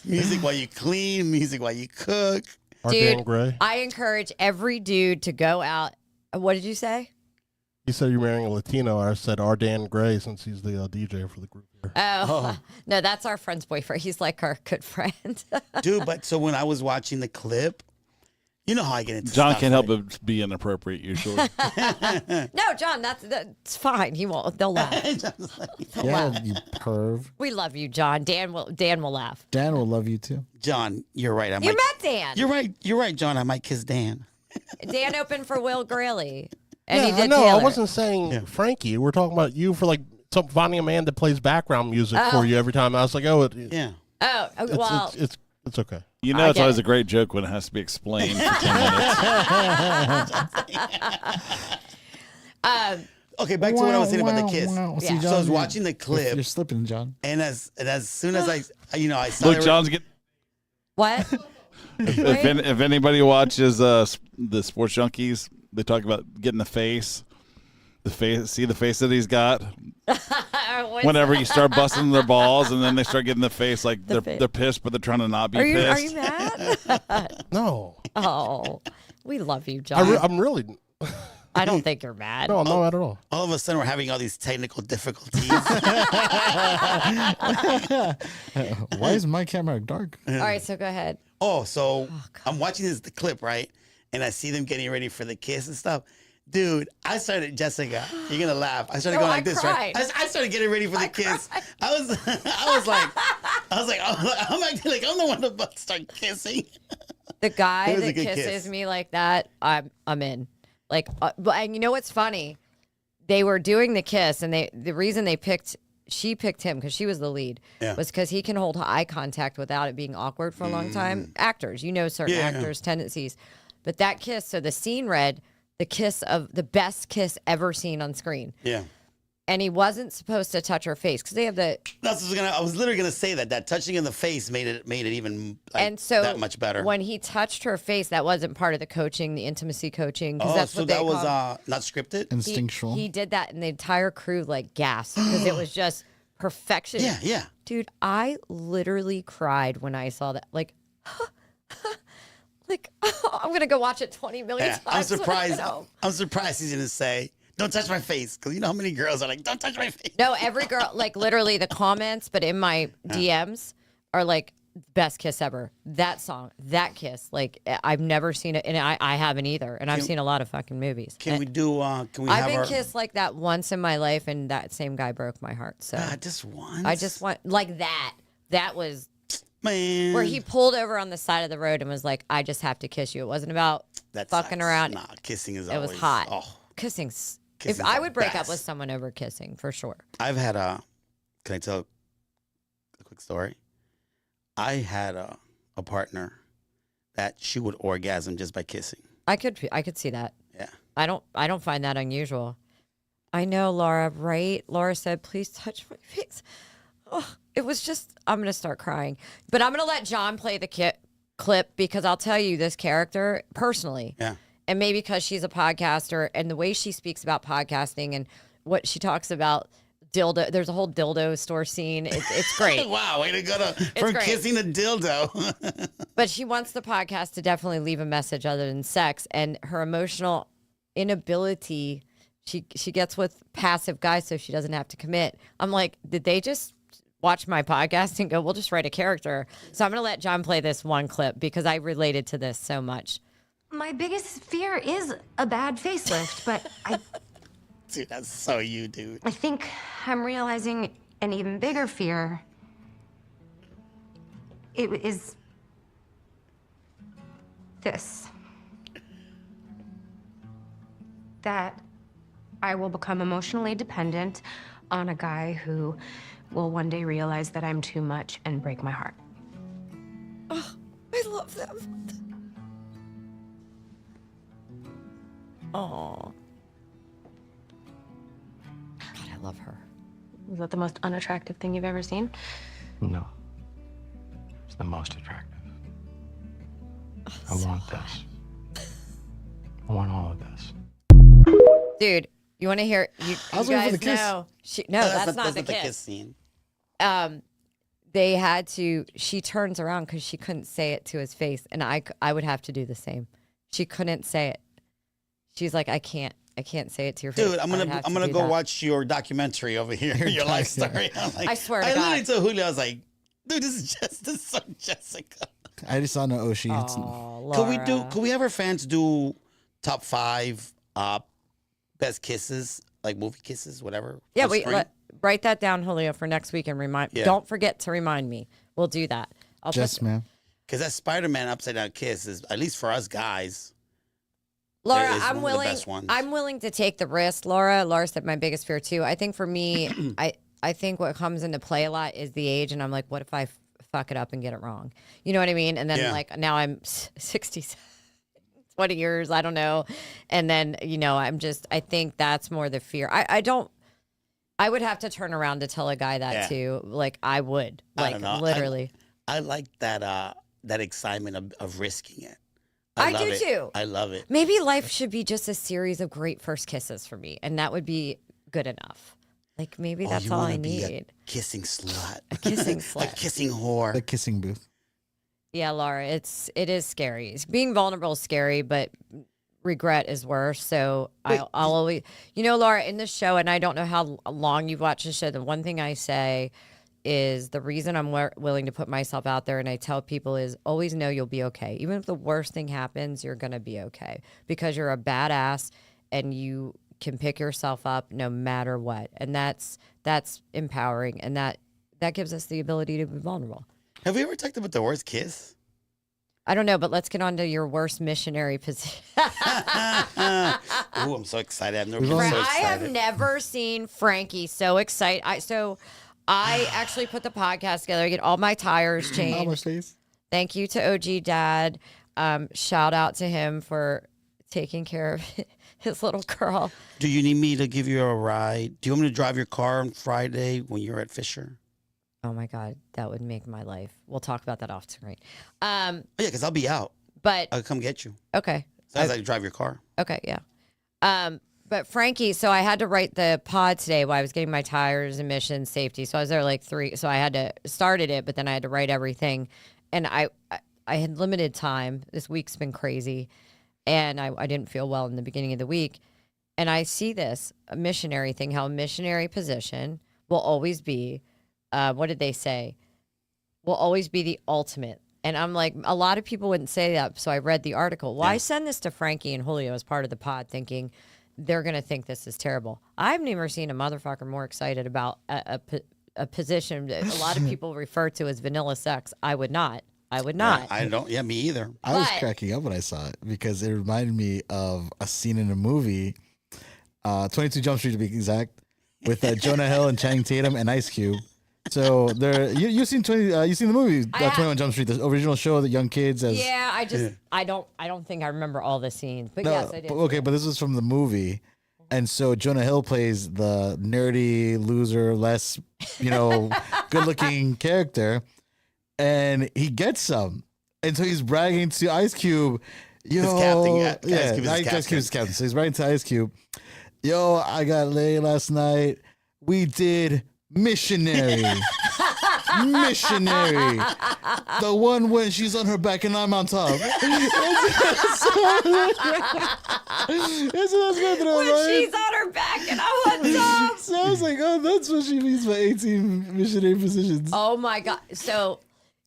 Music while you clean, music while you cook. Dan Dude, Gray. I encourage every dude to go out. What did you say? You said you're marrying a Latino. I said our Dan Gray since he's the DJ for the group here. Oh, no, that's our friend's boyfriend. He's like our good friend. Dude, but so when I was watching the clip, You know how I get into John stuff, can't help right? but be inappropriate usually. No, John, that's fine. He won't. They'll laugh. Yeah, you perv. We love you, John. Dan will laugh. Dan will love you too. John, you're right. You met Dan. You're right, John. I might kiss Dan. Dan opened for Will Greeley. And he I did know. Taylor. I wasn't saying Frankie. We're talking about you for like finding a man that plays background music for you every time. I was like, Yeah. Oh, okay, well. It's okay. You know, it's get always it. a great joke when it has to be explained for 10 minutes. Okay, back to what I was saying about the kiss. See, Yeah. John, So I was you're- watching the clip, You're slipping, John. and as soon as I saw Look, they were- John's getting. What? If anybody watches the Sports Junkies, they talk about getting the face. See the face that he's got. Whenever you start busting their balls, and then they start getting the face like they're pissed, but they're trying to not be Are pissed. you mad? No, Oh, we love you, John. I'm really. I don't think you're mad. No, not at all. all of a sudden we're having all these technical difficulties. Why is my camera dark? All right, so go ahead. So I'm watching the clip, right? And I see them getting ready for the kiss and stuff. Dude, I started, Jessica, you're going to laugh. I started No, going I like this, cried. right? I started getting ready for the kiss. I was like, I'm acting like I'm the one about to start kissing. The guy It was a that good kisses kiss. me like that, I'm in. Like, and you know what's funny? They were doing the kiss, and the reason she picked him because she was the lead, was because he can hold eye contact without it being awkward for a long time. Actors, you know, certain actors' tendencies, but that kiss. So the scene read the kiss of the best kiss ever seen on screen. Yeah. And he wasn't supposed to touch her face because they have the. I was literally gonna say that touching in the face made it even And so that much better. When he touched her face, that wasn't part of the coaching, the intimacy coaching. That's so what they that was call it. not scripted. Instinctual. He did that, and the entire crew like gasped because it was just perfection. Yeah. Dude, I literally cried when I saw that. Like, I'm gonna go watch it 20 million Yeah, times. I'm surprised. No. I'm surprised he's gonna say, "Don't touch my face," because you know how many girls are like, "Don't touch my face." No, every girl, like literally the comments, but in my DMs are like best kiss ever. That song, that kiss, like I've never seen it, and I haven't either. And I've seen a lot of fucking movies. Can we do? Can we I've have been our? kissed like that once in my life, and that same guy broke my heart. So Just once. I just want like that. That was man. where he pulled over on the side of the road and was like, "I just have to kiss you." It wasn't about That fucking sucks. around. Nah, kissing is. It was always, hot. Oh, Kissing's. Kissing's If I the would break up best. with someone over kissing, for sure. I've had a. Can I tell a quick story? I had a partner that she would orgasm just by kissing. I could see that. Yeah. I don't find that unusual. I know, Laura, right? Laura said, "Please touch my face." Oh, it was just, I'm going to start crying. But I'm going to let John play the clip because I'll tell you this character personally. Yeah. And maybe because she's a podcaster and the way she speaks about podcasting and what she talks about dildo, there's a whole dildo store scene. It's great. Wow, way to go from great. kissing to dildo. But she wants the podcast to definitely leave a message other than sex, and her emotional inability. She gets with passive guys so she doesn't have to commit. I'm like, did they just watch my podcast and go, we'll just write a character? So I'm going to let John play this one clip because I related to this so much. My biggest fear is a bad facelift, but Dude, that's so you, dude. I think I'm realizing an even bigger fear. It is this. That I will become emotionally dependent on a guy who will one day realize that I'm too much and break my heart. I love them. Oh. God, I love her. Is that the most unattractive thing you've ever seen? No. It's the most attractive. I want this. I want all of this. Dude, you want to hear? I was you waiting guys for the kiss. know. That's not the the kiss. kiss scene. They had to. She turns around because she couldn't say it to his face, and I would have to do the same. She couldn't say it. She's like, I can't say it to your face. Dude, I'm I would have gonna to do go that. watch your documentary over here, your life story. I'm like, I swear to I God. literally told Julio, I was like, dude, this is so Jessica. I just saw no Oshi. Oh, Laura. Could we have our fans do top 5 best kisses, like movie kisses, whatever? Yeah, for spring? write that down, Julio, for next week and remind. Yeah. Don't forget to remind me. We'll do that. Yes, ma'am. Because that Spider-Man upside down kiss is, at least for us guys. Laura, That is I'm one of the willing. best ones. I'm willing to take the risk. Laura said my biggest fear too. I think for me, I think what comes into play a lot is the age, and I'm like, what if I fuck it up and get it wrong? You know what I mean? And then Yeah. like now I'm 67, 20 years, I don't know, and then I think that's more the fear. I would have to turn around to tell a guy that Yeah. too. Like I would, I like don't know. literally. I like that excitement of risking it. I love do it. too. I love it. Maybe life should be just a series of great first kisses for me, and that would be good enough. Like maybe that's you all wanna I be need. A kissing slut. A kissing A slut. kissing whore. The kissing booth. Yeah, Laura, it is scary. Being vulnerable is scary, but regret is worse. So I'll always, Laura, in the show, and I don't know how long you've watched the show. The one thing I say is the reason I'm willing to put myself out there, and I tell people is always know you'll be okay. Even if the worst thing happens, you're gonna be okay because you're a badass and you can pick yourself up no matter what, and that's empowering, and that gives us the ability to be vulnerable. Have we ever talked about the worst kiss? I don't know, but let's get on to your worst missionary position. Ooh, I'm so excited. I've never been so I excited. have never seen Frankie so excited. I actually put the podcast together. I get all my tires changed. face. Thank you to OG Dad. Shout out to him for taking care of his little girl. Do you need me to give you a ride? Do you want me to drive your car on Friday when you're at Fisher? Oh my God, that would make my life. We'll talk about that off screen. Oh, yeah, because I'll be out. But I'll come get you. okay. Sounds like drive your car. Okay, yeah. But Frankie, so I had to write the pod today while I was getting my tires, emissions, safety. So I was there like 3. So I had to started it, but then I had to write everything. And I had limited time. This week's been crazy. And I didn't feel well in the beginning of the week. And I see this a missionary thing, how a missionary position will always be, what did they say? Will always be the ultimate. And I'm like, a lot of people wouldn't say that. So I read the article. Well, I send this to Frankie and Julio as part of the pod thinking they're going to think this is terrible. I've never seen a motherfucker more excited about a position that a lot of people refer to as vanilla sex. I would not. I don't. Yeah, me either. I was But- cracking up when I saw it because it reminded me of a scene in a movie, 22 Jump Street to be exact, with Jonah Hill and Channing Tatum and Ice Cube. So you've seen you seen the movie 21 Jump Street, the original show, the young kids as Yeah, I don't think I remember all the scenes, but yes, I did. but this is from the movie. And so Jonah Hill plays the nerdy loser, less, good-looking character, and he gets some. And so he's bragging to Ice Cube, His captain, Ice Cube is his captain. So he's bragging to Ice Cube, yo, I got laid last night. We did Missionary. Missionary. The one when she's on her back and I'm on top. When she's on her back and I'm on top. So I was like, oh, that's what she means by 18 missionary positions. Oh my God. So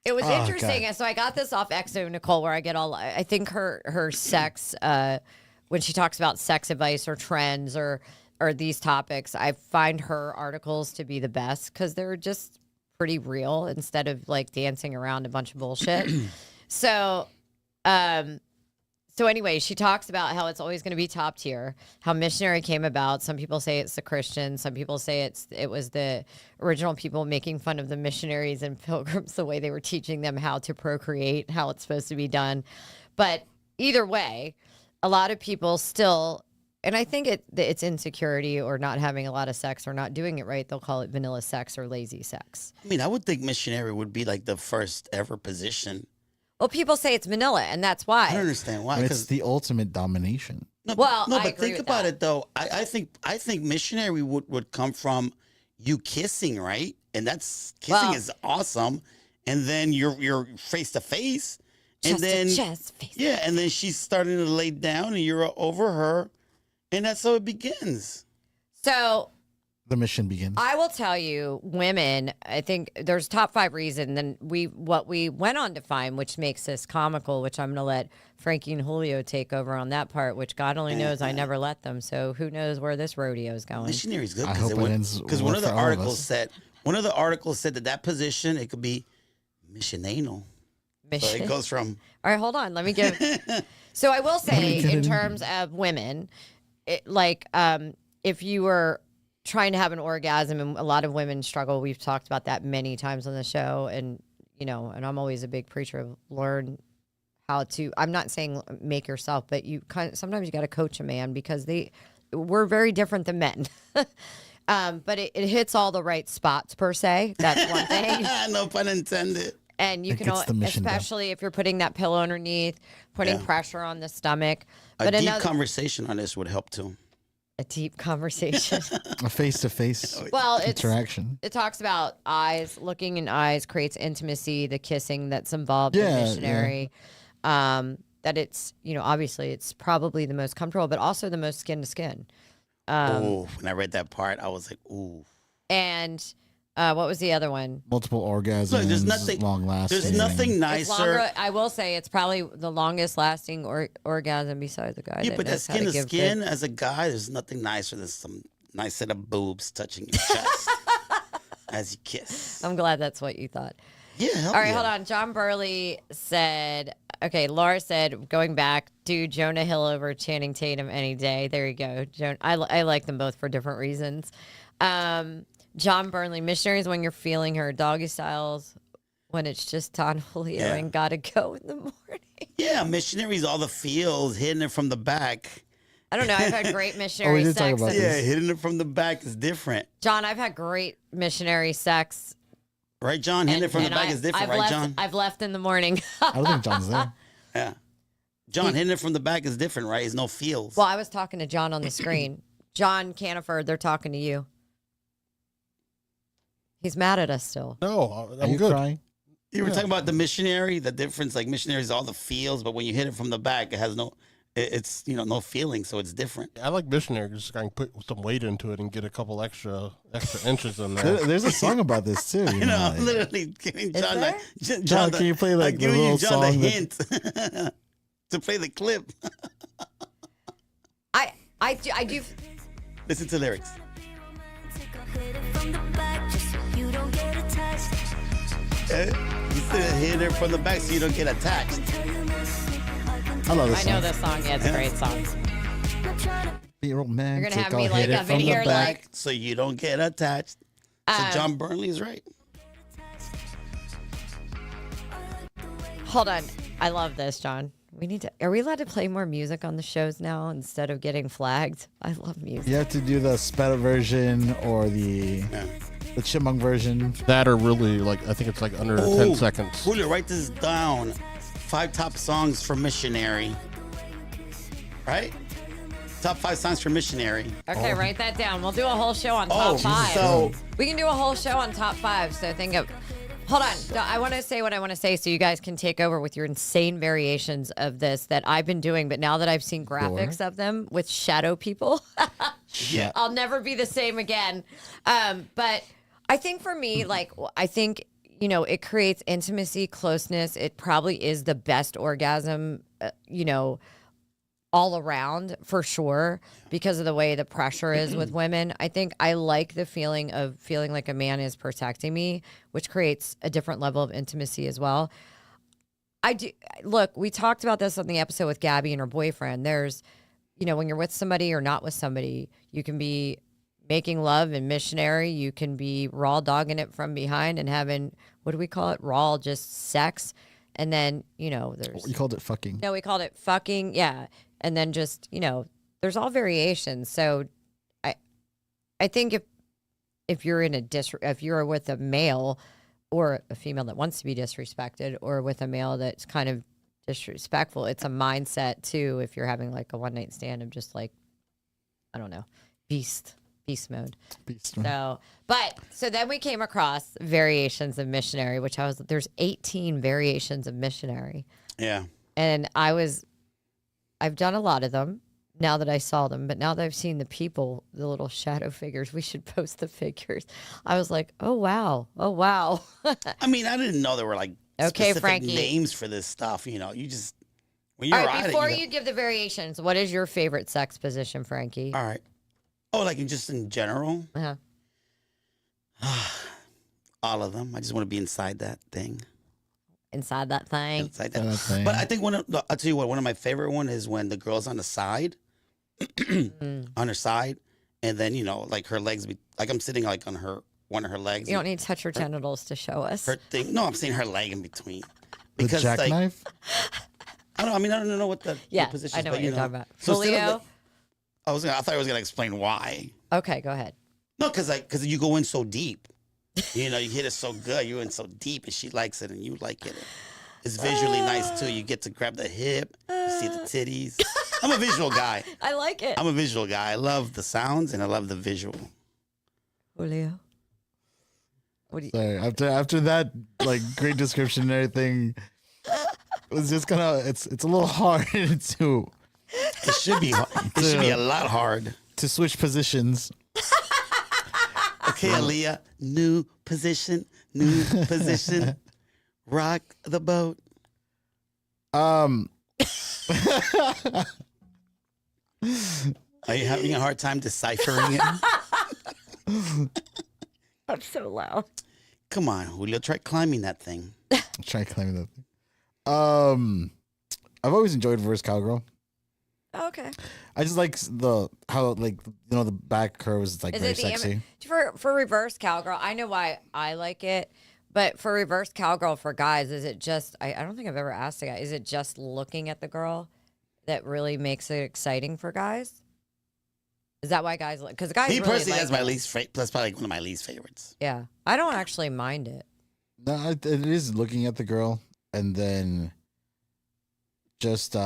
it was Oh, interesting. God. And so I got this off Exo Nicole where I get I think her sex, when she talks about sex advice or trends or these topics, I find her articles to be the best because they're just pretty real instead of like dancing around a bunch of bullshit. So anyway, she talks about how it's always going to be top tier, how Missionary came about. Some people say it's the Christians. Some people say it was the original people making fun of the missionaries and pilgrims, the way they were teaching them how to procreate, how it's supposed to be done. But either way, a lot of people still, and I think it's insecurity or not having a lot of sex or not doing it right. They'll call it vanilla sex or lazy sex. I mean, I would think missionary would be like the first ever position. Well, people say it's vanilla, and that's why. I don't understand why. It's Because the ultimate domination. no, Well, no, I but agree think with about that. it though. I think missionary would come from you kissing, right? And that's kissing Well- is awesome. And then you're face to face, and Chest to then chest, face to yeah, and then she's starting to lay down, and you're over her, and that's how it begins. So The mission begins. I will tell you, women, I think there's top 5 reasons. Then what we went on to find, which makes this comical, which I'm going to let Frankie and Julio take over on that part, which God only knows I never let them. So who knows where this rodeo is going. Missionary's good I hope it ends because well one of the for all of articles us. said that position it could be missionanal. So it goes from All right, hold on. Let me give. So I will say, in terms of women, if you were trying to have an orgasm, and a lot of women struggle. We've talked about that many times on the show, and and I'm always a big preacher of learn how to. I'm not saying make yourself, but sometimes you got to coach a man because we're very different than men. But it hits all the right spots per se. That's one thing. no pun intended. And you can, especially if you're putting that pillow underneath, putting pressure on the stomach. But a deep conversation on this would help too. A deep conversation. A face-to-face interaction. It talks about eyes. Looking in eyes creates intimacy, the kissing that's involved in Missionary. Yeah. That it's, obviously it's probably the most comfortable, but also the most skin to skin. When I read that part, I was like, ooh. And what was the other one? Multiple orgasms. Look, there's nothing long-lasting. There's nothing nicer. I will say it's probably the longest lasting orgasm besides the guy. Yeah, but that skin to skin as a guy, there's nothing nicer than some nice set of boobs touching your chest as you kiss. I'm glad that's what you thought. Yeah. All right, hold on. John Burley said, okay, Laura said, going back, do Jonah Hill over Channing Tatum any day. There you go. I like them both for different reasons. John Burnley, Missionary is when you're feeling her. Doggy Styles, when it's just Don Julio and gotta go in the morning. Yeah, Missionary's all the feels, hitting it from the back. I don't know. I've had great missionary sex. Hitting it from the back is different. John, I've had great missionary sex. Right, John? Hitting it from the back is different, right, John? I've left in the morning. I don't think John's there. Yeah. John, hitting it from the back is different, right? It's no feels. Well, I was talking to John on the screen. John Caniford, they're talking to you. He's mad at us still. No, I'm Are you good. crying? You were talking about the Missionary, the difference, like Missionary is all the feels, but when you hit it from the back, it has no no feeling, so it's different. I like Missionary, just I can put some weight into it and get a couple extra inches in there. There's a song about this too. You know, I'm literally giving John John, can you play I'm the giving little you John song? the hint to play the clip. I do. Listen to lyrics. You said hit her from the back so you don't get attached. I love this I know song. this song. Yeah, it's a great song. Be romantic. You're gonna have I'll me hit like it up in from the here back. like. So you don't get attached. So John Burnley's right. Hold on. I love this, John. Are we allowed to play more music on the shows now instead of getting flagged? I love music. You have to do the sped up version or the chipmunk version. That are really I think it's like under 10 seconds. Julio, write this down. 5 top songs for Missionary. Right? Top 5 songs for Missionary. Okay, write that down. We'll do a whole show on top 5. So we can do a whole show on top 5. So think of. Hold on. I want to say what I want to say so you guys can take over with your insane variations of this that I've been doing. But now that I've seen graphics of them with shadow people, I'll never be the same again. But I think for me, it creates intimacy, closeness. It probably is the best orgasm, all around for sure because of the way the pressure is with women. I think I like the feeling of feeling like a man is protecting me, which creates a different level of intimacy as well. I do. Look, we talked about this on the episode with Gabby and her boyfriend. There's, when you're with somebody or not with somebody, you can be making love and Missionary. You can be raw dogging it from behind and having, what do we call it? Raw, just sex. And then, there's. You called it fucking. No, we called it fucking. Yeah. And then just, there's all variations. So I think if you're if you're with a male or a female that wants to be disrespected or with a male that's kind of disrespectful, it's a mindset too. If you're having like a one night stand of just like, I don't know, beast mode. So then we came across variations of Missionary, which there's 18 variations of Missionary. Yeah. And I've done a lot of them. now that I saw them, but now that I've seen the people, the little shadow figures, we should post the figures. I was like, oh wow, oh wow. I mean, I didn't know there were like Okay, specific Frankie. names for this stuff. You know, you just when you're All right, at before it, you give the variations, what is your favorite sex position, Frankie? all right. Oh, like just in general, Uh-huh. all of them. I just want to be inside that thing. Inside that thing. Inside that. That thing. But I think I'll tell you what. One of my favorite one is when the girl's on the side, on her side, and then like her legs be like I'm sitting like on one of her legs. You don't need to touch her genitals to show us. her thing. No, I'm saying her leg in between. The Because like jackknife? I don't know what the Yeah, position I is, know but what you're talking about. So instead of, Julio? like, I thought I was gonna explain why. Okay, go ahead. No, because you go in so deep. You hit it so good. You're in so deep, and she likes it, and you like it. It's visually nice too. You get to grab the hip, you see the titties. I'm a visual guy. I like it. I'm a visual guy. I love the sounds and I love the visual. Julio. What do you Sorry. After that like great description and everything, it's just kind of it's a little hard to It should be. It should be a lot hard. to switch positions. Okay, Aaliyah. New position. New position. Rock the boat. Um, Are you having a hard time deciphering it? That's so loud. Come on, Julio. Try climbing that thing. try climbing that thing. I've always enjoyed reverse cowgirl. Okay. I just like how the back curve is like Is very it sexy. for reverse cowgirl? I know why I like it, but for reverse cowgirl for guys, is it just? I don't think I've ever asked a guy. Is it just looking at the girl that really makes it exciting for guys? Is that why guys like? Because guys Me really personally, like that's my it. least. That's probably one of my least favorites. Yeah, I don't actually mind it. No, it is looking at the girl and then just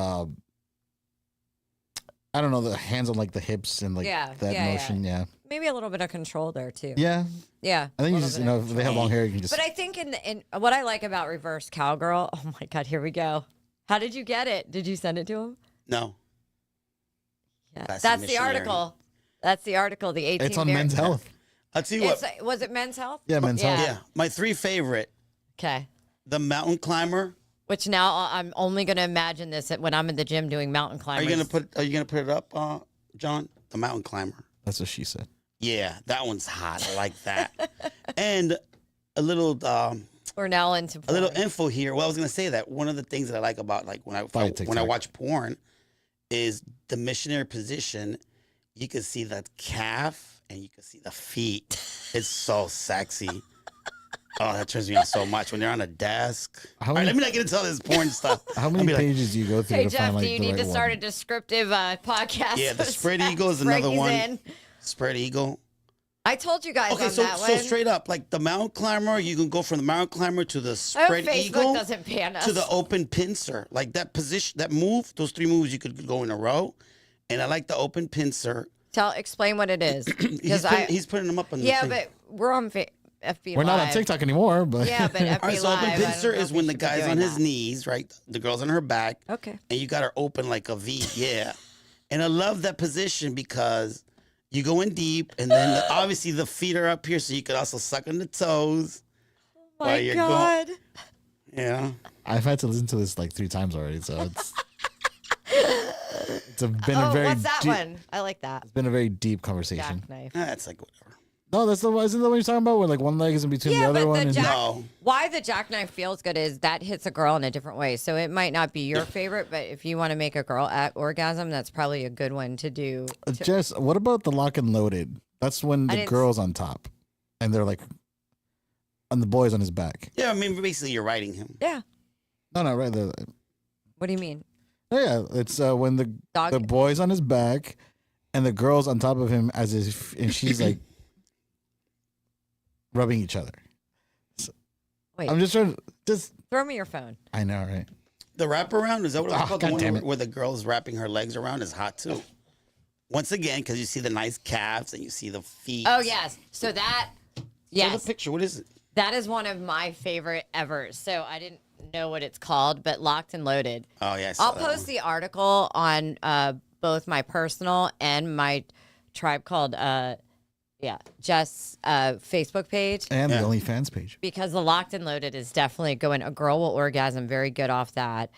I don't know, the hands on like the hips and like Yeah, that yeah, motion. Yeah. Maybe a little bit of control there too. Yeah. Yeah. I think a you little just bit if of they have long hair, you can just. But I think in what I like about reverse cowgirl. Oh my God, here we go. How did you get it? Did you send it to him? No. Yeah, That's that's the the Missionary. article. That's the article. The 18. It's on Men's Health. I'll tell you what. Was it Men's Health? Yeah, Men's Yeah. Health. Yeah, my three favorite: Okay. the mountain climber. Which now I'm only going to imagine this when I'm in the gym doing mountain Are climbers. you gonna put it up, John? The mountain climber. That's what she said. Yeah, that one's hot. I like that. And a little We're now into a porn. little info here. Well, I was gonna say that one of the things that I like about like when I TikTok. watch porn is the missionary position. You can see the calf and you can see the feet. It's so sexy. Oh, that turns me on so much when they're on a desk. How All right, many- let me not get into all this porn stuff. How I'll many be like, pages do you go through Hey to Jeff, find like do you the need right to start a one? descriptive podcast? Yeah, the so spread Zach eagle is another Frankie's one. in? Spread eagle. I told you guys Okay, on so that so one. straight up, like the mountain climber, you can go from the mountain climber to the Oh, spread Facebook eagle doesn't ban us. to the open pincer. Like that position, that move, those three moves you could go in a row. And I like the open pincer. Explain what it is. He's putting them up on the Yeah, thing. but we're on FB We're Live. not on TikTok anymore, but Yeah, but FB All right, so Live. open I don't pincer know is if when we the should be guy's doing on his that. knees, right? The girl's on her back. Okay. And you got her open like a V. Yeah. And I love that position because you go in deep and then obviously the feet are up here so you could also suck on the toes. Oh while my you're God. Yeah. I've had to listen to this like 3 times already, so it's been a very What's that deep, one? I like that. It's been a very deep conversation. Jackknife. That's like whatever. No, isn't that what you're talking about? Where like one leg is in between Yeah, the other but one. the and- No. Why the jackknife feels good is that hits a girl in a different way. So it might not be your favorite, but if you want to make a girl orgasm, that's probably a good one to do. Jess, what about the lock and loaded? That's when I the didn't girl's on top, and they're like, and the boy's on his back. Yeah, I mean, basically you're riding him. Yeah. No, no, right there. What do you mean? Oh, yeah, it's when the Dog. boy's on his back, and the girl's on top of him as if, and she's like rubbing each other. Wait, I'm just trying to throw me your phone. I know, right? The wraparound, is that what it's Oh, called? The God one damn where, it. where the girl's wrapping her legs around is hot too. Once again, because you see the nice calves and you see the feet. Oh, yes. So that, Show yes, the picture. What is it? that is one of my favorite ever. So I didn't know what it's called, but Locked and Loaded. Oh, yeah. I saw I'll that post one. the article on both my personal and my Tribe Called Jess Facebook page. And the OnlyFans page. Because the Locked and Loaded is definitely going, a girl will orgasm very good off that.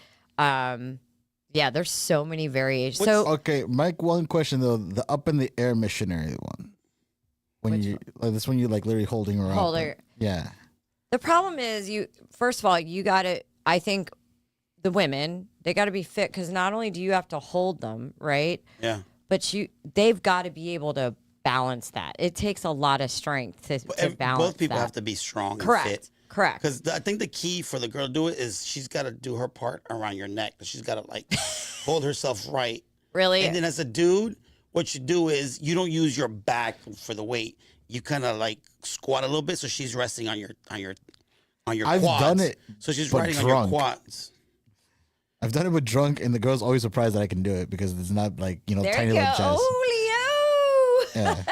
There's so many variations. Okay, Mike, one question though. The up in the air missionary one. This one you like literally holding her up. Yeah. The problem is first of all, you got to, I think the women, they got to be fit because not only do you have to hold them, right? Yeah. But they've got to be able to balance that. It takes a lot of strength to balance Both people that. have to be strong Correct. and fit. Correct. Because I think the key for the girl to do it is she's got to do her part around your neck. She's got to like hold herself right. Really? And then as a dude, what you do is you don't use your back for the weight. You kind of like squat a little bit so she's resting on your I've quads. done it, So she's but riding on drunk. your quads. I've done it with drunk, and the girl's always surprised that I can do it because it's not like, There tiny you little go. chest. Oh, Leo. Yeah.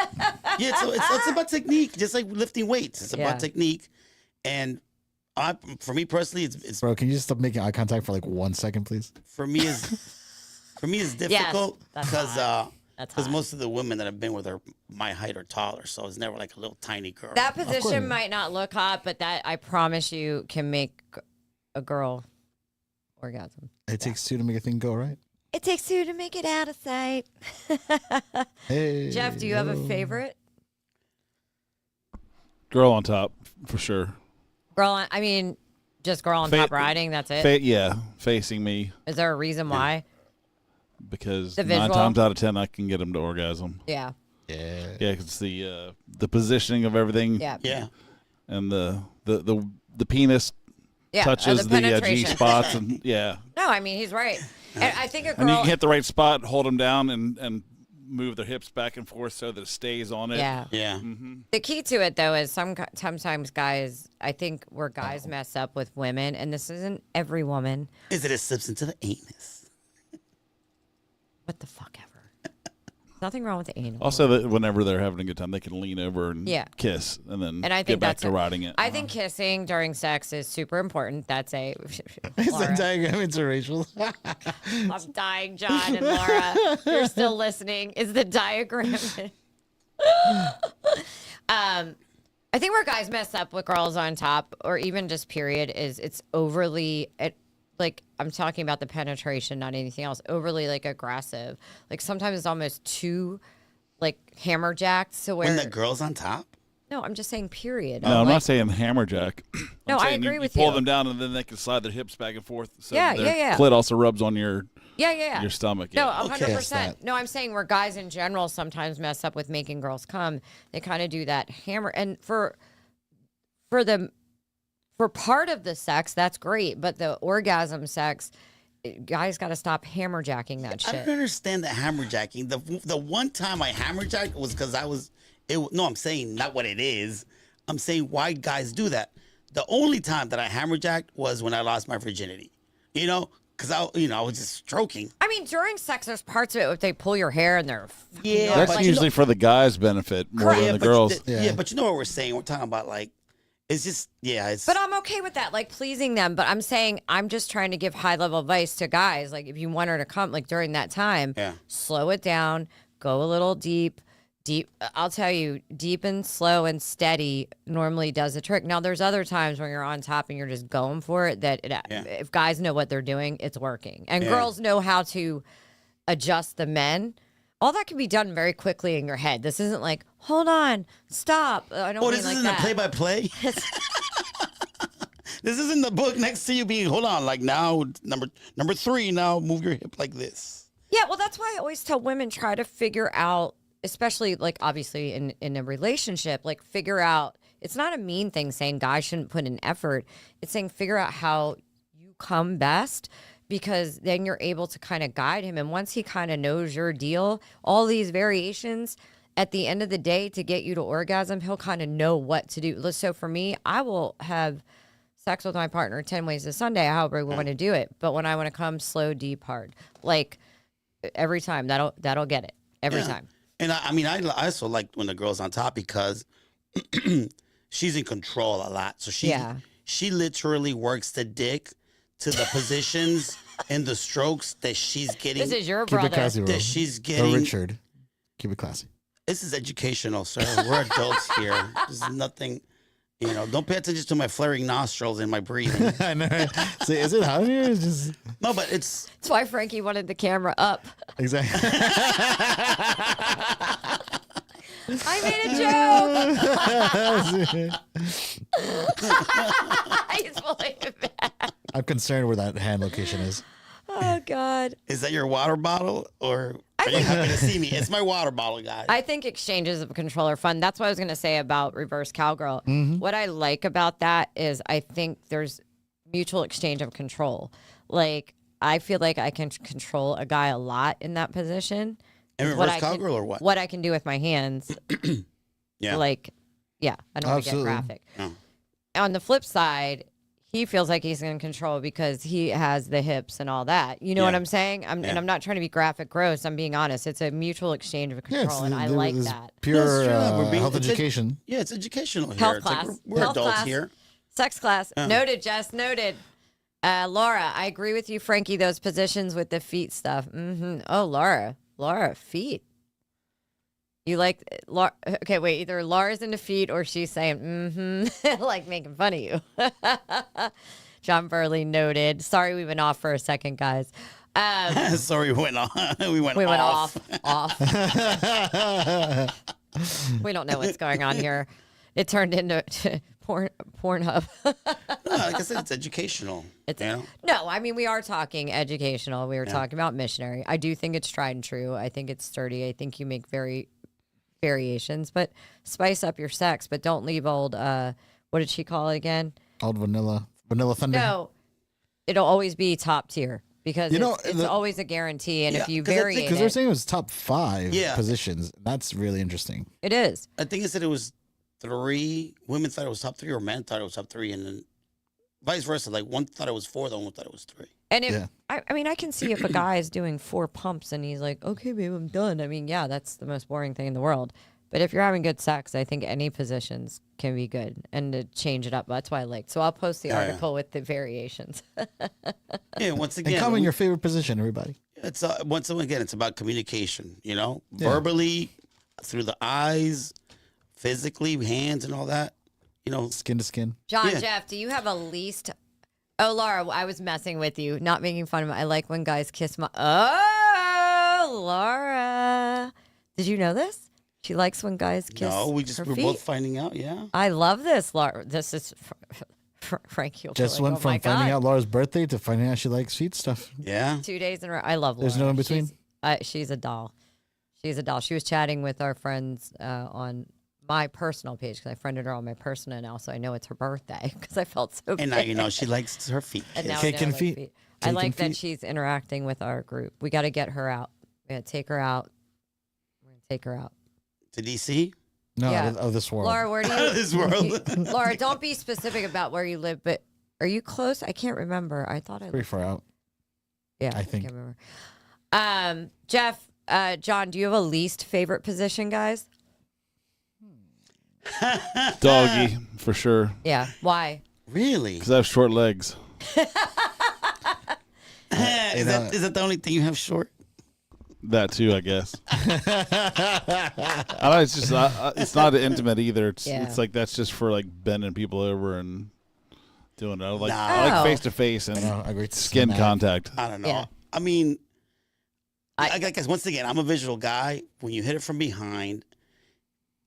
Yeah, so it's about technique, just like lifting weights. It's about technique. And for me personally, it's Bro, can you just stop making eye contact for like 1 second, please? for me is difficult that's because most of the women that I've been with are my height or taller, so it's never like a little tiny girl. That position might not look hot, but that I promise you can make a girl orgasm. It takes two to make a thing go, right? It takes two to make it out of sight. Hey, Jeff, do you have a favorite? Girl on top, for sure. Just girl on top riding, that's it? Facing me. Is there a reason why? Because The 9 visual? times out of 10, I can get them to orgasm. Yeah. Yeah. Yeah, 'cause it's the positioning of everything. Yeah. Yeah. And the penis Yeah. touches the G penetration. spots. And yeah. No, I mean, he's right. And I think a girl. And you can hit the right spot, hold them down, and move their hips back and forth so that it stays on it. Yeah. Yeah. The key to it, though, is sometimes guys, I think where guys mess up with women, and this isn't every woman. Is it slips into the anus? What the fuck ever. Nothing wrong with the anal. Also, that whenever they're having a good time, they can lean over and kiss, and then And I get think back that's to riding it. I think kissing during sex is super important. That's a. Is Laura, the diagram interracial? I'm dying, John and Laura. You're still listening. Is the diagram? I think where guys mess up with girls on top, or even just period, is it's overly. Like I'm talking about the penetration, not anything else. Overly like aggressive. Like sometimes it's almost too, like hammerjacked. So where When the girl's on top? no, I'm just saying period. No, I'm not saying hammerjack. No, I'm I saying agree you with pull you. them down, and then they can slide their hips back and forth. So Yeah, their yeah. clit also rubs on your Yeah. your stomach. No, Yeah. 100%. No, I'm saying where guys in general sometimes mess up with making girls come. They kind of do that hammer, and for part of the sex, that's great, but the orgasm sex, guys got to stop hammerjacking that I shit. don't understand the hammerjacking. The one time I hammerjacked was because I'm saying not what it is. I'm saying why guys do that. The only time that I hammerjacked was when I lost my virginity. Because I was just stroking. I mean, during sex, there's parts of it if they pull your hair and they're Yeah, That's but usually for the guys' benefit more than the but girls. but you know what we're saying. We're talking about like, it's just it's. But I'm okay with that, like pleasing them. But I'm saying I'm just trying to give high level advice to guys. Like if you want her to come, like during that time, slow it down, go a little deep. I'll tell you, deep and slow and steady normally does the trick. Now there's other times when you're on top and you're just going for it. If guys know what they're doing, it's working, and girls know how to adjust the men. All that can be done very quickly in your head. This isn't like, hold on, stop. I don't mean this like isn't that. a play-by-play? This isn't the book next to you being, hold on, like now, number 3, now move your hip like this. Yeah, well, that's why I always tell women, try to figure out, especially like obviously in a relationship, like figure out, it's not a mean thing saying guys shouldn't put in effort. It's saying figure out how you come best, because then you're able to kind of guide him. And once he kind of knows your deal, all these variations, at the end of the day, to get you to orgasm, he'll kind of know what to do. So for me, I will have sex with my partner 10 ways to Sunday, however we want to do it. But when I want to come slow, deep, hard, like every time, that'll get it every time. And I also like when the girl's on top because she's in control a lot. So she literally works the dick to the positions in the strokes that she's getting. This is your Keep it brother. classy, bro. that she's Or getting. Richard. Keep it classy. This is educational, sir. We're adults here. There's nothing, don't pay attention to my flaring nostrils and my breathing. I know. See, is it hot in here? It's just No, but it's That's why Frankie wanted the camera up. exactly. I made a joke. He's fully mad. I'm concerned where that hand location is. Oh God. is that your water bottle or are you happy to see me? It's my water bottle, guys. I think exchanges of control are fun. That's what I was going to say about reverse cowgirl. What I like about that is I think there's mutual exchange of control. Like, I feel like I can control a guy a lot in that position. And What reverse I can- cowgirl or what? What I can do with my hands. Yeah. Like, yeah, I don't want to get Absolutely. graphic. No. On the flip side, he feels like he's in control because he has the hips and all that. You know what Yeah. I'm saying? And I'm not trying to be graphic gross. I'm being honest. It's a mutual exchange of Yeah, control, and I like it's that. Pure That's true. We're being- health it's a- education. Yeah, it's educational here. Health It's like class. we're Health adults class. here. Sex class. Noted, Jess. Noted. Laura, I agree with you, Frankie, those positions with the feet stuff. Oh, Laura, feet. You like, Laura? Okay, wait, either Laura's into feet or she's saying, like making fun of you. John Burley noted. Sorry, we went off for a second, guys. Sorry, we went on. we went Off. That's We don't know what's going on here. It turned into Pornhub. No, like I said, it's educational. No, I mean, we are talking educational. We were talking about missionary. I do think it's tried and true. I think it's sturdy. I think you make variations, but spice up your sex, but don't leave old, what did she call it again? Old Vanilla Thunder. No, it'll always be top tier because You know, it's always a guarantee. And if you 'cause that's vary Because they're it, saying it was top 5 Yeah. positions. That's really interesting. it is. I think it said it was 3. Women thought it was top 3, or men thought it was top 3, and then vice versa. Like one thought it was 4, the other one thought it was 3. And if Yeah. I mean, I can see if a guy is doing 4 pumps and he's like, okay, babe, I'm done. I mean, yeah, that's the most boring thing in the world. But if you're having good sex, I think any positions can be good and to change it up. That's why I liked. So I'll post the article with the variations. Yeah, once again, And comment your favorite position, everybody. it's once again, it's about communication. Verbally, through the eyes, physically, hands, and all that. Skin to skin. John, Yeah. Jeff, do you have a least? Oh, Laura, I was messing with you, not making fun of it. I like when guys kiss my. Oh, Laura, did you know this? She likes when guys kiss. No, we're her both feet. finding out. Yeah. I love this, Laura. This is Frank. You'll Just be like, went oh from my finding God. out Laura's birthday to finding out she likes feet stuff. Yeah. 2 days in a row. I love Laura. There's no in between? She's a doll. She's a doll. She was chatting with our friends on my personal page because I friended her on my personal now, so I know it's her birthday because I felt so And bad. now she likes her feet. And now kissed. Cake I know and I like feet. I Cake like and that feet. she's interacting with our group. We got to get her out. We got to take her out. We're going to take her out. To DC? No, Yeah. of this world. Laura, where do Out of this world. you... Laura, don't be specific about where you live, but are you close? I can't remember. I thought I Pretty far out. Yeah, I think. can't remember. Jeff, John, do you have a least favorite position, guys? Doggy, for sure. Yeah. Why? Really? Because I have short legs. Is that the only thing you have short? That too, I guess. I don't know, it's just it's not intimate either. It's Yeah. it's like that's just for like bending people over and doing it. I like Oh. face to face and I agree. to skin smack. contact. I don't know. Yeah. I mean, I- I guess once again, I'm a visual guy. When you hit it from behind,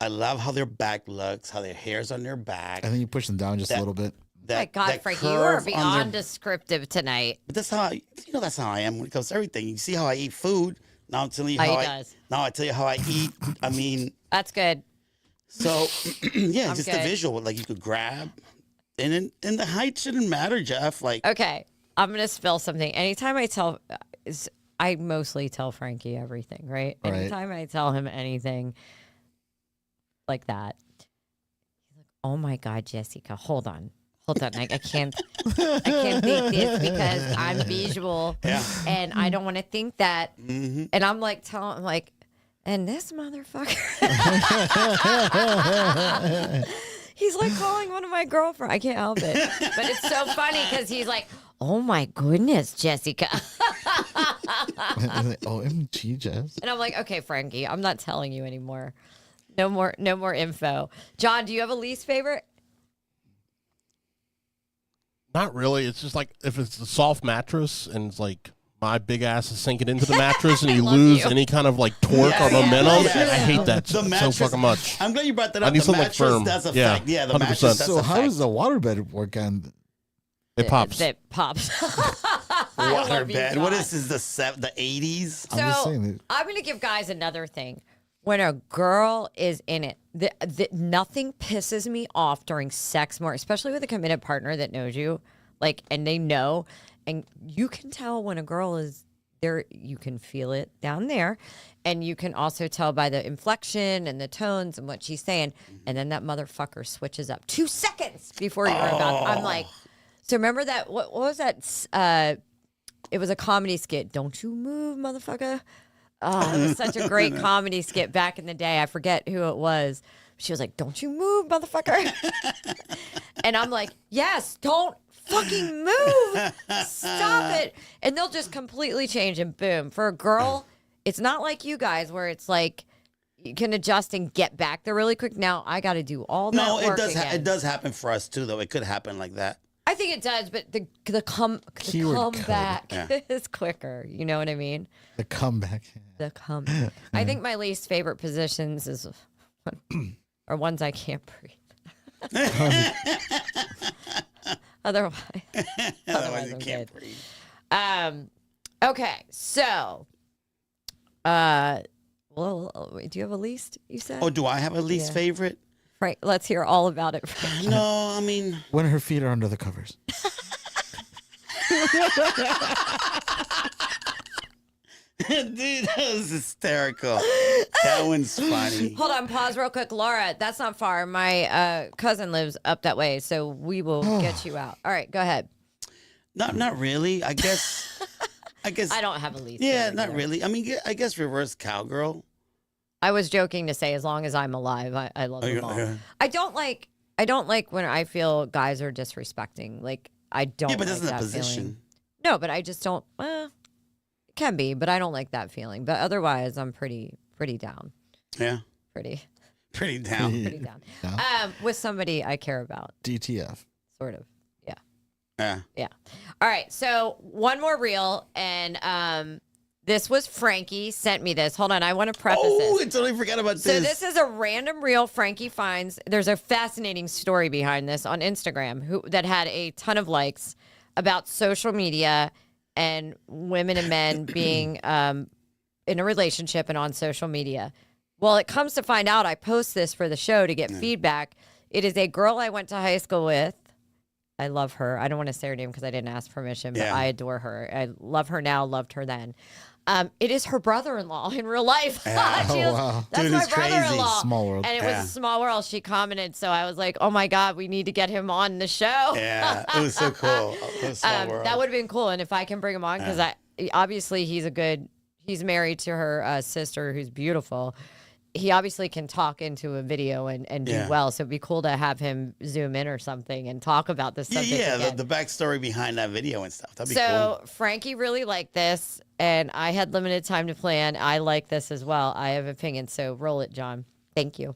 I love how their back looks, how their hair's on their back. I think you push them down just a That- little bit. My God, that Frankie, you are curve on beyond their- descriptive tonight. But that's how that's how I am when it comes to everything. You see how I eat food. Now I'm telling you How how he I does. now I tell you how I eat. I mean, That's good. so yeah, I'm just good. the visual. Like you could grab, and the height shouldn't matter, Jeff. Like Okay, I'm gonna spill something. Anytime I mostly tell Frankie everything, right? Right. Anytime I tell him anything like that, he's like, "Oh my God, Jessica, hold on." I can't think this because I'm visual Yeah. and I don't want to think that. mhm. And I'm like telling him like, and this motherfucker. He's like calling one of my girlfriends. I can't help it. But it's so funny because he's like, oh my goodness, Jessica. OMG, Jess. And I'm like, okay, Frankie, I'm not telling you anymore. No more info. John, do you have a least favorite? Not really. It's just like if it's a soft mattress and it's like my big ass is sinking into the mattress and you lose any kind of like torque or momentum. I hate that so fucking much. I'm glad you brought that up. I need The something mattress firm. does affect. Yeah, the 100%. mattress does So how affect. does the waterbed work on? It pops. It pops. Waterbed. What is this? The 80s? I'm just So saying. I'm going to give guys another thing. When a girl is in it, nothing pisses me off during sex more, especially with a committed partner that knows you, like, and they know, and you can tell when a girl is there. You can feel it down there, and you can also tell by the inflection and the tones and what she's saying. And then that motherfucker switches up 2 seconds before you're about. I'm like, so remember that? What was that? It was a comedy skit. Don't you move, motherfucker. Oh, it was such a great comedy skit back in the day. I forget who it was. She was like, don't you move, motherfucker. And I'm like, yes, don't fucking move. Stop it. And they'll just completely change and boom. For a girl, it's not like you guys where it's like you can adjust and get back there really quick. Now I got to do all that No, work it does. again. It does happen for us too, though. It could happen like that. I think it does, but the Keyword comeback Yeah. is quicker. You know what I mean? The comeback. The comeback. I think my least favorite positions is are ones I can't breathe. Otherwise Otherwise, you I'm can't good. breathe. Okay, so well, do you have a least, you said? Oh, do I have a least Yeah. favorite? Frank, let's hear all about it, Frank. No, I mean, When her feet are under the covers. dude, that was hysterical. That one's funny. Hold on, pause real quick. Laura, that's not far. My cousin lives up that way, so we will get you out. All right, go ahead. Not really. I guess. I don't have a least Yeah, favorite not either. really. I mean, I guess reverse cowgirl. I was joking to say as long as I'm alive, I love them all. yeah. I don't like when I feel guys are disrespecting. Like I don't Yeah, but like that's that the position. feeling. No, but I just don't it can be, but I don't like that feeling. But otherwise I'm pretty down. Yeah, Pretty down. down. With somebody I care about. DTF. Sort of. Yeah. Yeah. Yeah. All right. So one more reel, and this was Frankie sent me this. Hold on, I want to preface Oh, this. I totally forgot about So this is a random reel Frankie finds. There's a fascinating story behind this on Instagram that had a ton of likes about social media and women and men being in a relationship and on social media. Well, it comes to find out, I post this for the show to get feedback. It is a girl I went to high school with. I love her. I don't want to say her name because I didn't ask permission, but I adore her. I love her now, loved her then. It is her brother-in-law in real life. Yeah. Wow. That's Dude, my it's crazy. brother-in-law. Small world. And it was a small world. She commented, so I was like, "Oh my God, we need to get him on the show." Yeah, it was so cool. It was Small World. That would have been cool. And if I can bring him on, because obviously he's married to her sister, who's beautiful. He obviously can talk into a video and do well. So it'd be cool to have him zoom in or something and talk about this subject. Yeah, again. the backstory behind that video and stuff. That'd be So cool. Frankie really liked this, and I had limited time to plan. I like this as well. I have opinions, so roll it, John. Thank you.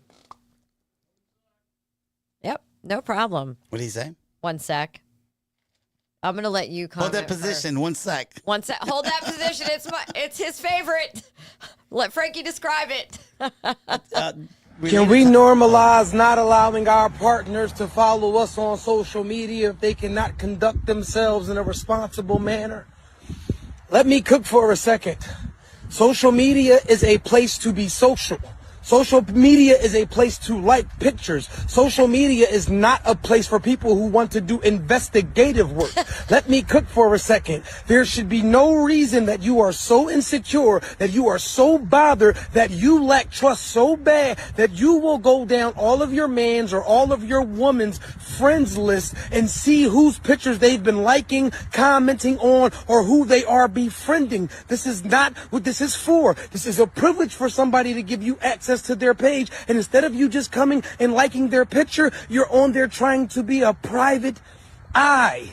Yep, no problem. What did he say? 1 sec. I'm gonna let you comment. Hold that position. First. 1 sec. 1 sec. Hold that position. It's his favorite. Let Frankie describe it. Can we normalize not allowing our partners to follow us on social media if they cannot conduct themselves in a responsible manner? Let me cook for a second. Social media is a place to be social. Social media is a place to like pictures. Social media is not a place for people who want to do investigative work. Let me cook for a second. There should be no reason that you are so insecure, that you are so bothered, that you lack trust so bad that you will go down all of your man's or all of your woman's friends list and see whose pictures they've been liking, commenting on, or who they are befriending. This is not what this is for. This is a privilege for somebody to give you access to their page, and instead of you just coming and liking their picture, you're on there trying to be a private eye.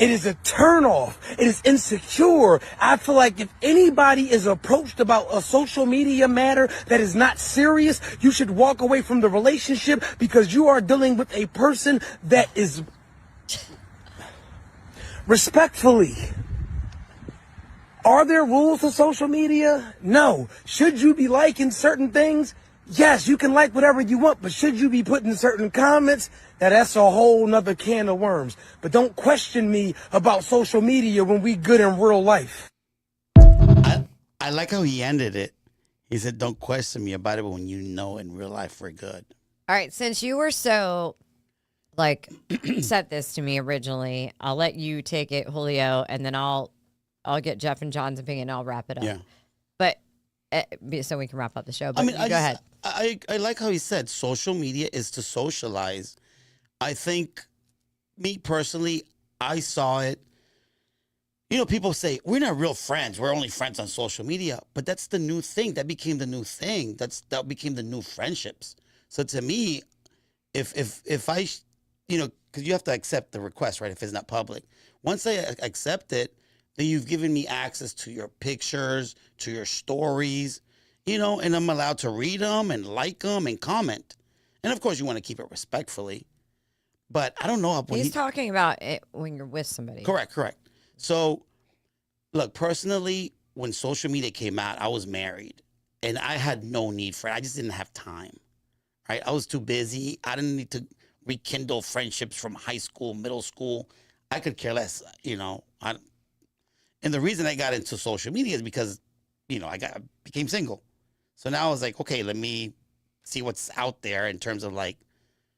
It is a turnoff. It is insecure. I feel like if anybody is approached about a social media matter that is not serious, you should walk away from the relationship because you are dealing with a person that is respectfully. Are there rules to social media? No. Should you be liking certain things? Yes, you can like whatever you want, but should you be putting certain comments? Now that's a whole nother can of worms. But don't question me about social media when we good in real life. I like how he ended it. He said, don't question me about it, but when you know in real life we're good. All right, since you were so, set this to me originally, I'll let you take it, Julio, and then I'll get Jeff and John's opinion, and I'll wrap it up. Yeah. But, so we can wrap up the show, but go ahead. I like how he said social media is to socialize. I think, me personally, I saw it. You know, people say, we're not real friends. We're only friends on social media. But that's the new thing. That became the new thing. That became the new friendships. So to me, if I, because you have to accept the request, right, if it's not public. Once I accept it, then you've given me access to your pictures, to your stories, and I'm allowed to read them and like them and comment. And, of course, you want to keep it respectfully. But I don't know. He's talking about it when you're with somebody. Correct. So, look, personally, when social media came out, I was married. And I had no need for it. I just didn't have time. Right? I was too busy. I didn't need to rekindle friendships from high school, middle school. I could care less, And the reason I got into social media is because, I became single. So now I was like, okay, let me see what's out there in terms of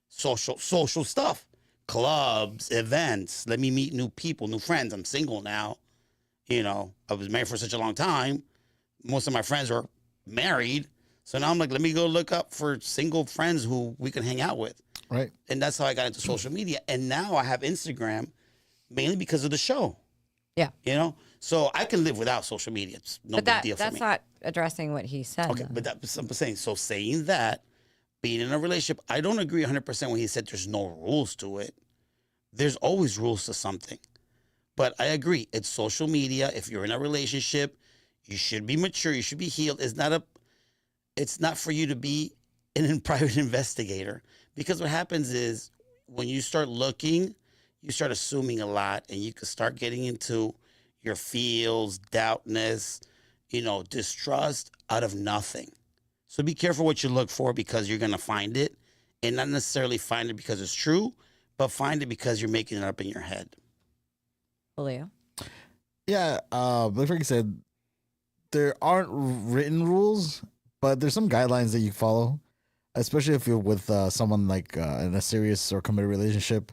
social stuff, clubs, events. Let me meet new people, new friends. I'm single now. I was married for such a long time. Most of my friends were married. So now I'm like, let me go look up for single friends who we can hang out with. Right. And that's how I got into social media. And now I have Instagram mainly because of the show. Yeah. So I can live without social media. It's no big deal for me. That's not addressing what he said. Okay, but that's what I'm saying. So saying that, being in a relationship, I don't agree 100% when he said there's no rules to it. There's always rules to something. But I agree. It's social media. If you're in a relationship, you should be mature. You should be healed. It's not for you to be an private investigator. Because what happens is when you start looking, you start assuming a lot, and you can start getting into your feels, doubtness, distrust out of nothing. So be careful what you look for because you're going to find it, and not necessarily find it because it's true, but find it because you're making it up in your head. Julio? Yeah, like Frankie said, there aren't written rules, but there's some guidelines that you follow, especially if you're with someone like in a serious or committed relationship.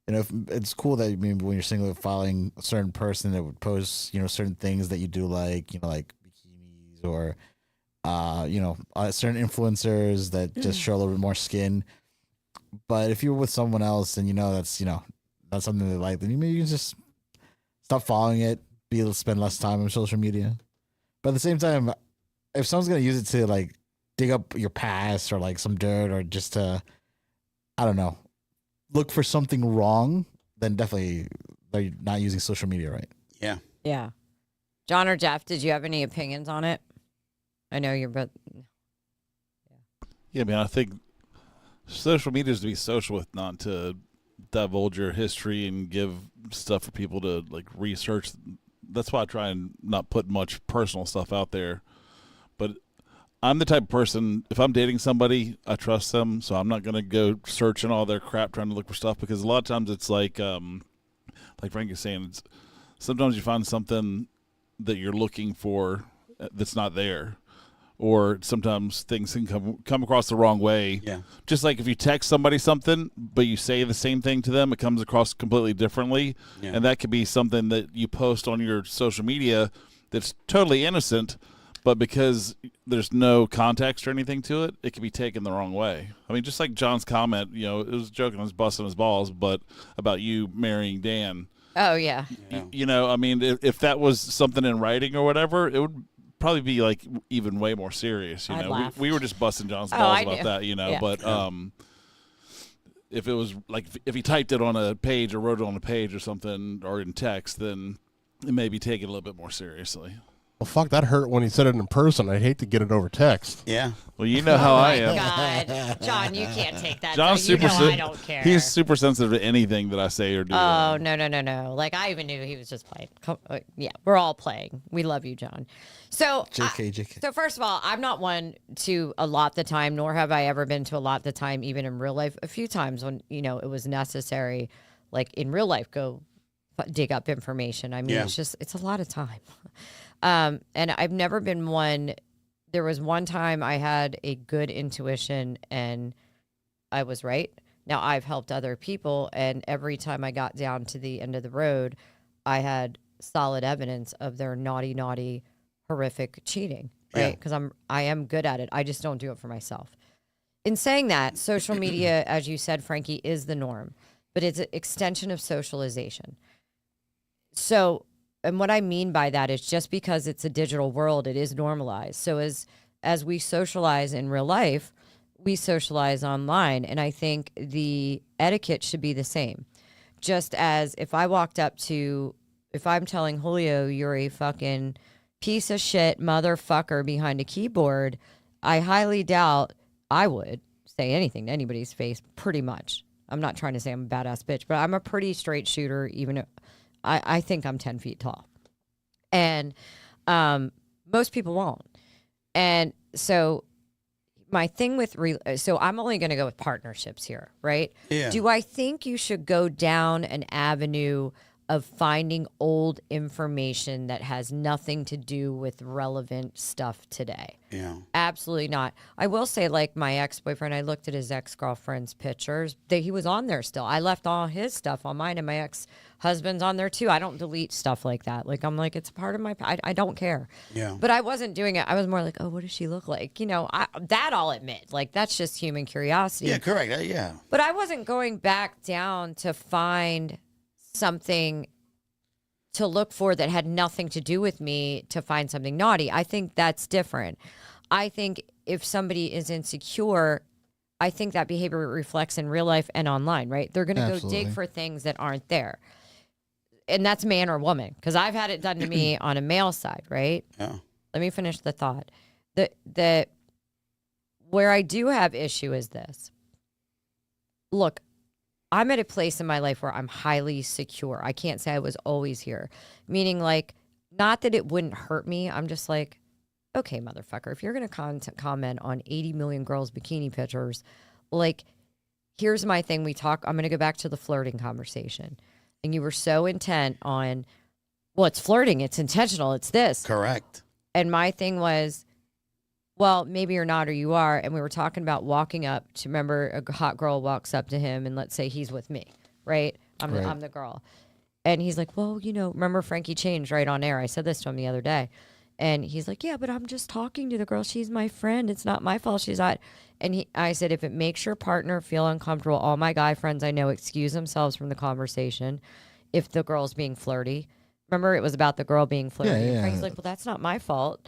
If it's cool that maybe when you're single, following a certain person that would post, certain things that you do like bikinis or, certain influencers that just show a little bit more skin. But if you're with someone else and that's, that's something they like, then you can just stop following it, be able to spend less time on social media. But at the same time, if someone's going to use it to dig up your past or some dirt or just to, I don't know, look for something wrong, then definitely they're not using social media right. Yeah. Yeah. John or Jeff, did you have any opinions on it? I know you're both. Yeah, man, I think social media is to be social with, not to divulge your history and give stuff for people to research. That's why I try and not put much personal stuff out there. But I'm the type of person, if I'm dating somebody, I trust them, so I'm not going to go searching all their crap trying to look for stuff, because a lot of times it's like Frank is saying, sometimes you find something that you're looking for that's not there. Or sometimes things can come across the wrong way. Yeah. Just like if you text somebody something, but you say the same thing to them, it comes across completely differently. Yeah. And that could be something that you post on your social media that's totally innocent, but because there's no context or anything to it, it can be taken the wrong way. I mean, just like John's comment, it was joking, I was busting his balls, but about you marrying Dan. Oh, yeah. I mean, if that was something in writing or whatever, it would probably be even way more serious. I'd laugh. We were just busting John's balls about that, Yeah. but if it was like if he typed it on a page or wrote it on a page or something or in text, then it may be taken a little bit more seriously. Well, fuck, that hurt when he said it in person. I'd hate to get it over text. Yeah. Well, you know how I Oh am. my God, John, you can't take that. John's so you super. know I don't care. He's super sensitive to anything that I say or do. Oh no! Like I even knew he was just playing. Yeah, we're all playing. We love you, John. So JK. So first of all, I'm not one to allot the time, nor have I ever been to allot the time, even in real life. A few times when it was necessary, like in real life, go dig up information. I mean, it's a lot of time. And I've never been one. There was one time I had a good intuition and I was right. Now I've helped other people, and every time I got down to the end of the road, I had solid evidence of their naughty, horrific cheating. Right? Because I am good at it. I just don't do it for myself. In saying that, social media, as you said, Frankie, is the norm, but it's an extension of socialization. So. And what I mean by that is just because it's a digital world, it is normalized. So as we socialize in real life, we socialize online. And I think the etiquette should be the same. Just as if I'm telling Julio, you're a fucking piece of shit motherfucker behind a keyboard, I highly doubt I would say anything to anybody's face, pretty much. I'm not trying to say I'm a badass bitch, but I'm a pretty straight shooter, even I think I'm 10 feet tall. And most people won't. And so my thing with so I'm only going to go with partnerships here, right? Yeah. Do I think you should go down an avenue of finding old information that has nothing to do with relevant stuff today? Yeah. Absolutely not. I will say, like my ex-boyfriend, I looked at his ex-girlfriend's pictures. He was on there still. I left all his stuff on mine, and my ex-husband's on there too. I don't delete stuff like that. Like, I'm like, it's part of my, I don't care. Yeah. But I wasn't doing it. I was more like, oh, what does she look like? That I'll admit. Like, that's just human curiosity. Yeah, correct. Yeah. But I wasn't going back down to find something to look for that had nothing to do with me to find something naughty. I think that's different. I think if somebody is insecure, I think that behavior reflects in real life and online, right? They're going to go dig for things that aren't there. And that's man or woman, because I've had it done to me on a male side, right? Yeah. Let me finish the thought. The where I do have issue is this. Look, I'm at a place in my life where I'm highly secure. I can't say I was always here. Meaning, like, not that it wouldn't hurt me. I'm just like, okay, motherfucker, if you're going to comment on 80 million girls' bikini pictures, like, here's my thing. I'm going to go back to the flirting conversation. And you were so intent on, well, it's flirting. It's intentional. It's this. Correct. And my thing was, well, maybe you're not or you are. And we were talking about walking up to, remember, a hot girl walks up to him and let's say he's with me, right? I'm the girl. And he's like, well, remember Frankie changed right on air. I said this to him the other day. And he's like, yeah, but I'm just talking to the girl. She's my friend. It's not my fault she's not. And I said, if it makes your partner feel uncomfortable, all my guy friends I know excuse themselves from the conversation if the girl's being flirty. Remember, it was about the girl being flirty. Yeah. And Frank's like, well, that's not my fault.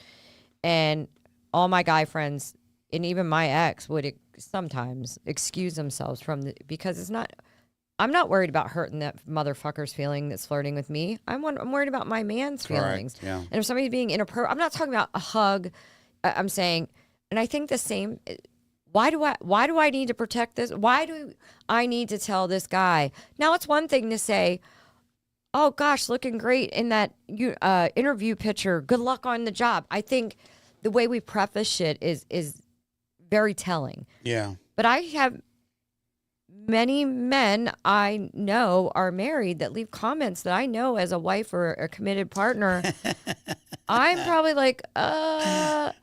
And all my guy friends, and even my ex, would sometimes excuse themselves because it's not. I'm not worried about hurting that motherfucker's feeling that's flirting with me. I'm worried about my man's feelings. Yeah. And if somebody's being inappropriate, I'm not talking about a hug. I'm saying, and I think the same. Why do I need to protect this? Why do I need to tell this guy? Now, it's one thing to say, oh gosh, looking great in that interview picture. Good luck on the job. I think the way we preface shit is very telling. Yeah. But I have many men I know are married that leave comments that I know as a wife or a committed partner. I'm probably like, I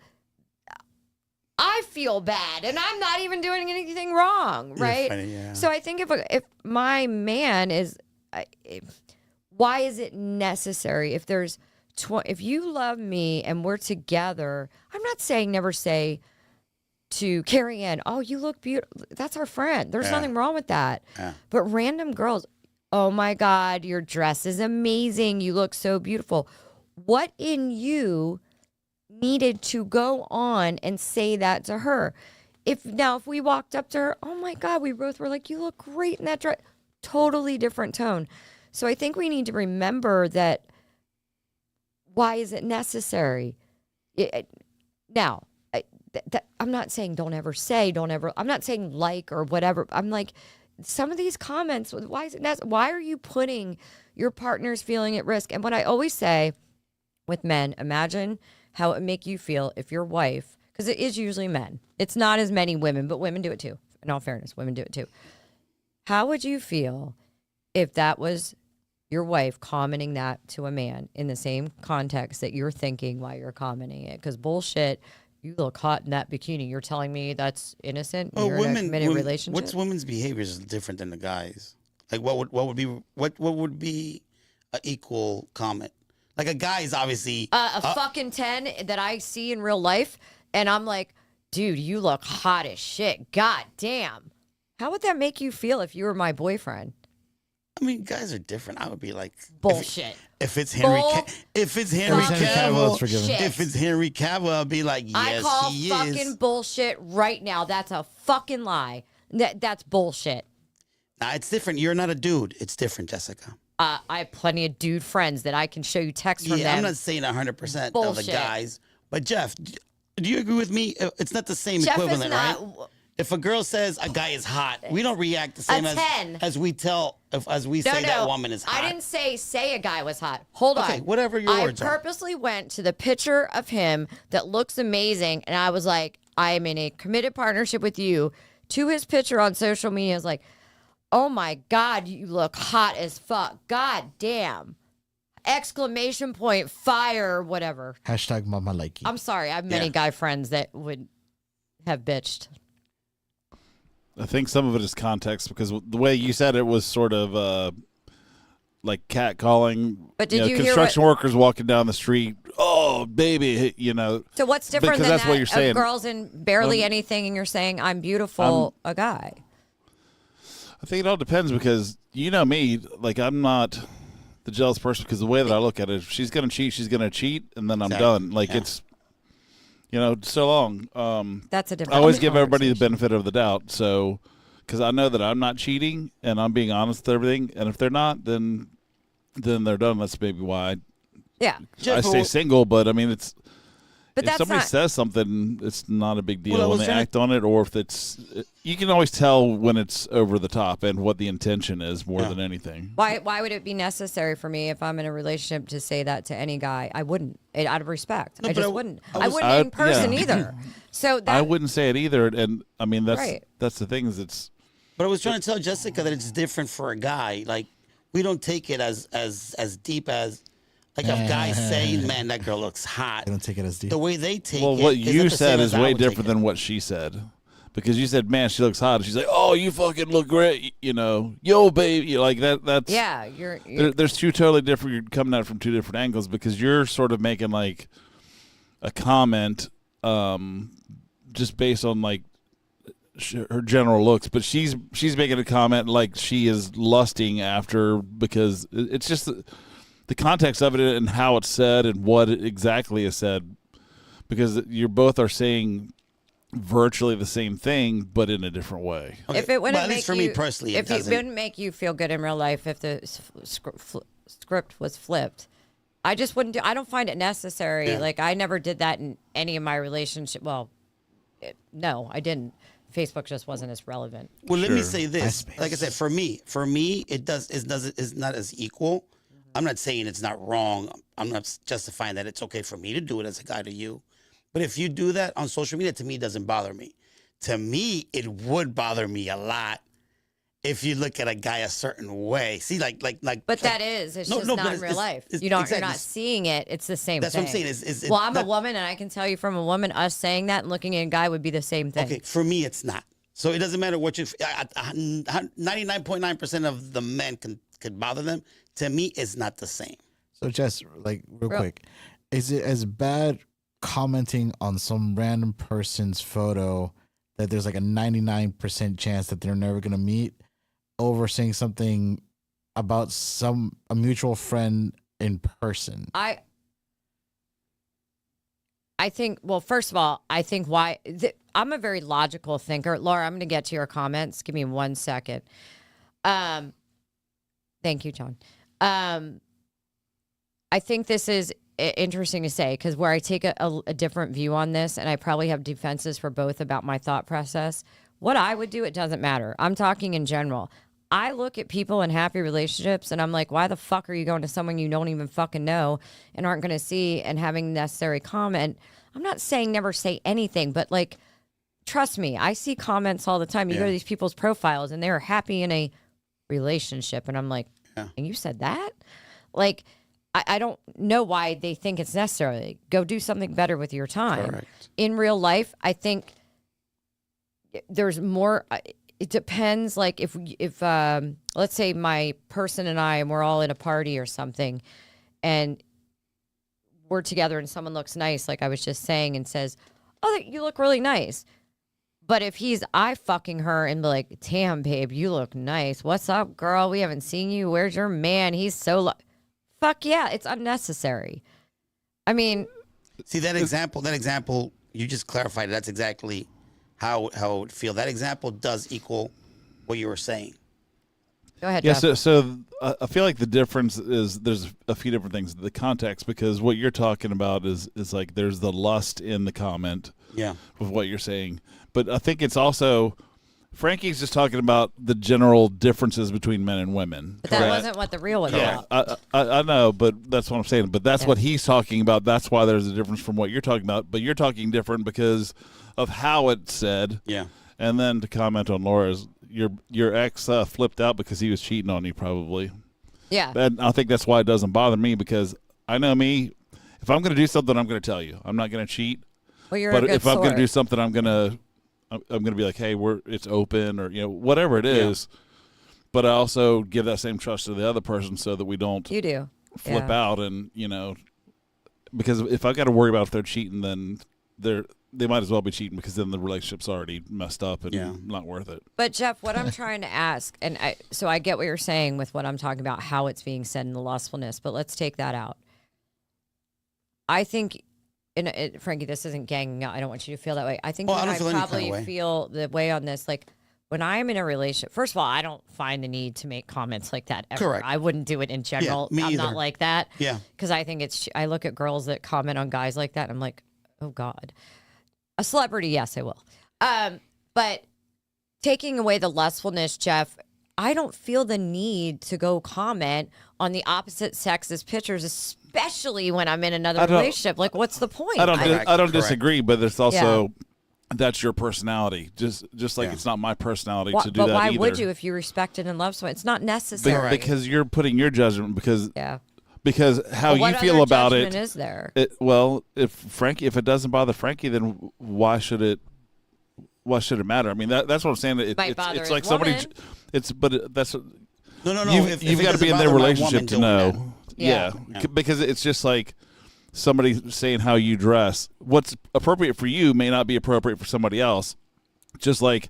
feel bad, and I'm not even doing anything wrong, right? Funny, yeah. So I think if my man is, why is it necessary? If you love me and we're together, I'm not saying never say to Carrie Ann, oh, you look beautiful. That's our friend. There's nothing wrong with that. Yeah. But random girls, oh my God, your dress is amazing. You look so beautiful. What in you needed to go on and say that to her? if we walked up to her, oh my God, we both were like, you look great in that dress. Totally different tone. So I think we need to remember that. Why is it necessary? Now, I'm not saying don't ever. I'm not saying like or whatever. I'm like, some of these comments, why is it necessary? Why are you putting your partner's feeling at risk? And what I always say with men, imagine how it would make you feel if your wife, because it is usually men. It's not as many women, but women do it too. In all fairness, women do it too. How would you feel if that was your wife commenting that to a man in the same context that you're thinking while you're commenting it? Because bullshit, you look hot in that bikini. You're telling me that's innocent? Well, you're in a committed relationship? What's women's behavior is different than the guys. Like what would be an equal comment? Like a guy is obviously a fucking 10 that I see in real life, and I'm like, dude, you look hot as shit. God damn. How would that make you feel if you were my boyfriend? I mean, guys are different. I would be like bullshit. If it's Henry Cavill, if it's Henry Cavill, I'll be like, yes, I call he fucking is. bullshit right now. That's a fucking lie. That's bullshit. Nah, it's different. You're not a dude. It's different, Jessica. I have plenty of dude friends that I can show you texts from them. I'm not saying 100% of the guys, but Jeff, do you agree with me? It's not the same Jeff equivalent, is not, right? If a girl says a guy is hot, we don't react the same as we say that woman is hot. I didn't say a guy was hot. Hold on. Okay, whatever your words are. I purposely went to the picture of him that looks amazing, and I was like, I am in a committed partnership with you. To his picture on social media, I was like, oh my God, you look hot as fuck. God damn. Exclamation point, fire, whatever. Hashtag mama likey. I'm sorry. I have many guy friends that would have bitched. I think some of it is context because the way you said it was sort of like catcalling. But did you construction hear workers walking down the street? Oh, baby, So what's different than that's that what you're saying. of girls in barely anything and you're saying I'm beautiful, a guy? I think it all depends because you know me, like I'm not the jealous person because the way that I look at it, if she's going to cheat, she's going to cheat, and then I'm done. Like it's, so long. That's a different. I always give everybody the benefit of the doubt. So, because I know that I'm not cheating and I'm being honest with everything, and if they're not, then they're done. That's maybe why I stay single. But I mean, if somebody says something, it's not a big deal when they act on it, or if you can always tell when it's over the top and what the intention is more than anything. Why would it be necessary for me if I'm in a relationship to say that to any guy? I wouldn't, out of respect. I just wouldn't. I wouldn't in person either. So I wouldn't say it either, and I mean that's the thing is it's. But I was trying to tell Jessica that it's different for a guy. Like we don't take it as deep as. Like if guys say, man, that girl looks hot. They don't take it as deep. The way they take it. Well, what you said is way different than what she said. Because you said, man, she looks hot. And she's like, oh, you fucking look great. Yo, baby. Like that's. Yeah. There's two totally different. You're coming at it from two different angles because you're sort of making like a comment just based on like her general looks. But she's making a comment like she is lusting after because it's just. The context of it and how it's said and what exactly is said, because you both are saying virtually the same thing, but in a different way. Okay. If it wouldn't make me personally, if it wouldn't make you feel good in real life, if the script was flipped, I just wouldn't. I don't find it necessary. Yeah. Like I never did that in any of my relationship. Well, no, I didn't. Facebook just wasn't as relevant. Well, let me say this. Like I said, for me, it's not as equal. I'm not saying it's not wrong. I'm not justifying that it's okay for me to do it as a guy to you. But if you do that on social media, to me, it doesn't bother me. To me, it would bother me a lot if you look at a guy a certain way. See, like. But that is, it's just not in real life. You're not seeing it. It's the same thing. That's what I'm saying. Well, I'm a woman, and I can tell you from a woman, us saying that and looking at a guy would be the same thing. Okay, for me, it's not. So it doesn't matter what 99.9% of the men could bother them. To me, it's not the same. So, Jess, like real quick, is it as bad commenting on some random person's photo that there's like a 99% chance that they're never gonna meet, over saying something about a mutual friend in person? I I think, well, first of all, I think I'm a very logical thinker. Laura, I'm going to get to your comments. Give me 1 second. Thank you, John. I think this is interesting to say because where I take a different view on this, and I probably have defenses for both about my thought process. What I would do, it doesn't matter. I'm talking in general. I look at people in happy relationships and I'm like, why the fuck are you going to someone you don't even fucking know and aren't going to see and having necessary comment? I'm not saying never say anything, but like, trust me, I see comments all the time. You go to these people's profiles and they're happy in a relationship. And I'm like, and you said that? Like, I don't know why they think it's necessary. Go do something better with your time. Correct. In real life, I think there's more. It depends. Like if let's say my person and I, and we're all in a party or something, and we're together, and someone looks nice, like I was just saying, and says, "Oh, you look really nice." But if he's eye fucking her and be like, "Damn, babe, you look nice. What's up, girl? We haven't seen you. Where's your man? He's so fuck yeah, it's unnecessary." I mean, see that example you just clarified. That's exactly how it would feel. That example does equal what you were saying. Go ahead. Yeah. Jeff. So I feel like the difference is there's a few different things. The context, because what you're talking about is like there's the lust in the comment. Yeah. With what you're saying, but I think it's also Frankie's just talking about the general differences between men and women. But that wasn't what the reel was about. I know, but that's what I'm saying. But that's what he's talking about. That's why there's a difference from what you're talking about. But you're talking different because of how it's said. Yeah. And then to comment on Laura's, your ex flipped out because he was cheating on you, probably. Yeah. And I think that's why it doesn't bother me, because I know me. If I'm going to do something, I'm going to tell you. I'm not going to cheat. Well, you're but a good if I'm going sort. to do something, I'm going to be like, hey, it's open, or whatever it is. But I also give that same trust to the other person so that we don't flip out, and because if I got to worry about if they're cheating, then they might as well be cheating, because then the relationship's already messed up and not worth it. But Jeff, what I'm trying to ask, and so I get what you're saying with what I'm talking about, how it's being said in the lustfulness, but let's take that out. I think. Frankie, this isn't ganging out. I don't want you to feel that way. I think I probably feel the way on this. Like when I'm in a relationship, first of all, I don't find the need to make comments like that ever. Correct. I wouldn't do it in general. Me I'm either. not like that. Yeah. Because I think I look at girls that comment on guys like that, and I'm like, oh God. A celebrity, yes, I will. But taking away the lustfulness, Jeff, I don't feel the need to go comment on the opposite sex's pictures, especially when I'm in another relationship. Like, what's the point? I don't disagree, but it's also that's your personality. Just like it's not my personality to do that either. But why would you if you respected and loved someone? It's not necessary. Because you're putting your judgment because how you feel about it. What other judgment is there? If it doesn't bother Frankie, then why should it matter? I mean, that's what I'm saying. It's like somebody. That's no. You've got to be in their relationship to know. Yeah, because it's just like somebody saying how you dress. What's appropriate for you may not be appropriate for somebody else. Just like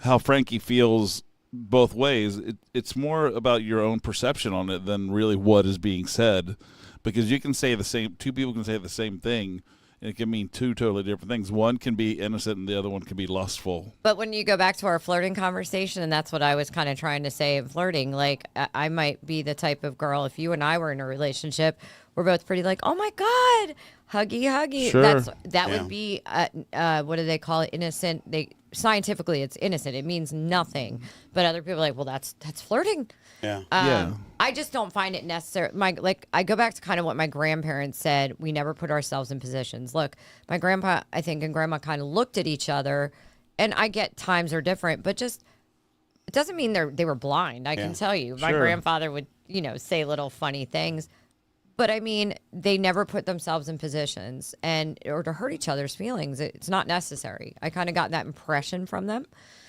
how Frankie feels both ways. It's more about your own perception on it than really what is being said. Because you can say two people can say the same thing, and it can mean two totally different things. One can be innocent and the other one can be lustful. But when you go back to our flirting conversation, and that's what I was kind of trying to say in flirting, like I might be the type of girl, if you and I were in a relationship, we're both pretty like, oh my God, huggy. Sure. That would be, what do they call it? Innocent. Scientifically, it's innocent. It means nothing. But other people are like, well, that's flirting. Yeah. I just don't find it necessary. I go back to kind of what my grandparents said. We never put ourselves in positions. Look, my grandpa, I think, and grandma kind of looked at each other, and I get times are different, but just it doesn't mean they were blind. I can tell you, my grandfather would, say little funny things, but I mean, they never put themselves in positions or to hurt each other's feelings. It's not necessary. I kind of got that impression from them.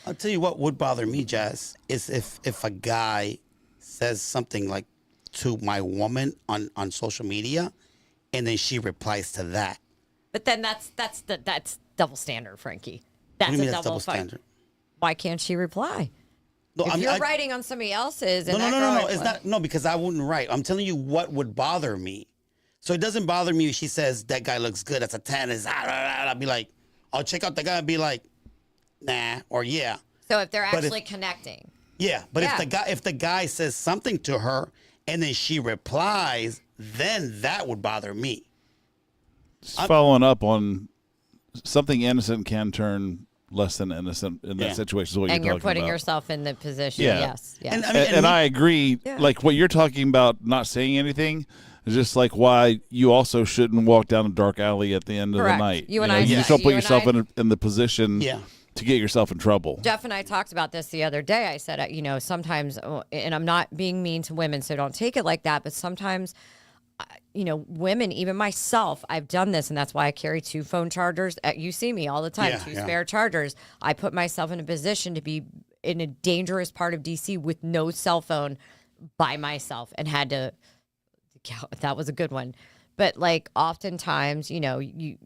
I'll tell you what would bother me, Jess, is if a guy says something like to my woman on social media, and then she replies to that. But then that's double standard, Frankie. That's what do you a mean double standard. Why can't she reply? No, if you're writing on somebody else's, and no. It's not. No, because I wouldn't write. I'm telling you what would bother me. So it doesn't bother me if she says that guy looks good. That's a 10. I'll be like, I'll check out the guy and be like, nah, or yeah. So if they're actually connecting. Yeah, but Yeah. if the guy says something to her and then she replies, then that would bother me. Just following up on something innocent can turn less than innocent in that Yeah. situation. Is what And you're you're talking putting about. yourself in the position. Yeah. Yes. Yes. And I mean, And I agree. Yeah. Like what you're talking about, not saying anything, is just like why you also shouldn't walk down a dark alley at the end Correct. of the night. You and know, I you said- just don't put you and yourself I- in the position Yeah. to get yourself in trouble. Jeff and I talked about this the other day. I said, sometimes, and I'm not being mean to women, so don't take it like that, but sometimes, women, even myself, I've done this, and that's why I carry 2 phone chargers. You see me all the time, Yeah, 2 yeah. spare chargers. I put myself in a position to be in a dangerous part of DC with no cell phone by myself and had to, that was a good one. But like oftentimes, you'll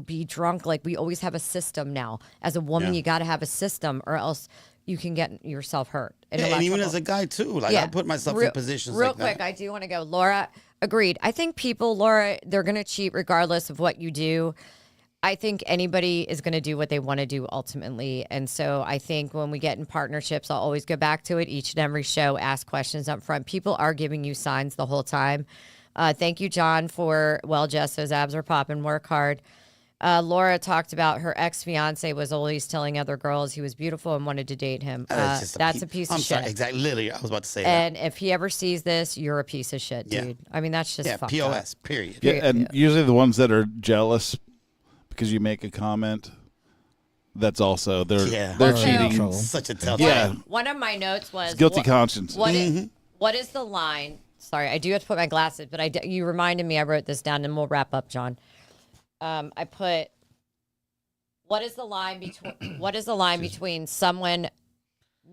be drunk. Like we always have a system now. As a woman, Yeah. you got to have a system or else you can get yourself hurt. Yeah, and even as a guy too, like I put myself in positions real like quick, that. I do want to go. Laura, agreed. I think people, Laura, they're going to cheat regardless of what you do. I think anybody is going to do what they want to do ultimately. And so I think when we get in partnerships, I'll always go back to it each and every show, ask questions up front. People are giving you signs the whole time. Thank you, John, for, Jess, those abs are popping, work hard. Laura talked about her ex-fiance was always telling other girls he was beautiful and wanted to date him. That's That's a piece of I'm shit. sorry, exactly. Literally, I was about to say And if he ever sees this, you're a piece of shit, Yeah. dude. I mean, that's that. just Yeah, fucked POS. up. Period. Yeah, and usually the ones that are jealous because you make a comment, that's also they're Also- cheating. Such a telltale. Yeah, One of my notes was guilty conscience. What is the line? Sorry, I do have to put my glasses, but you reminded me. I wrote this down, and we'll wrap up, John. I put, what is the line between someone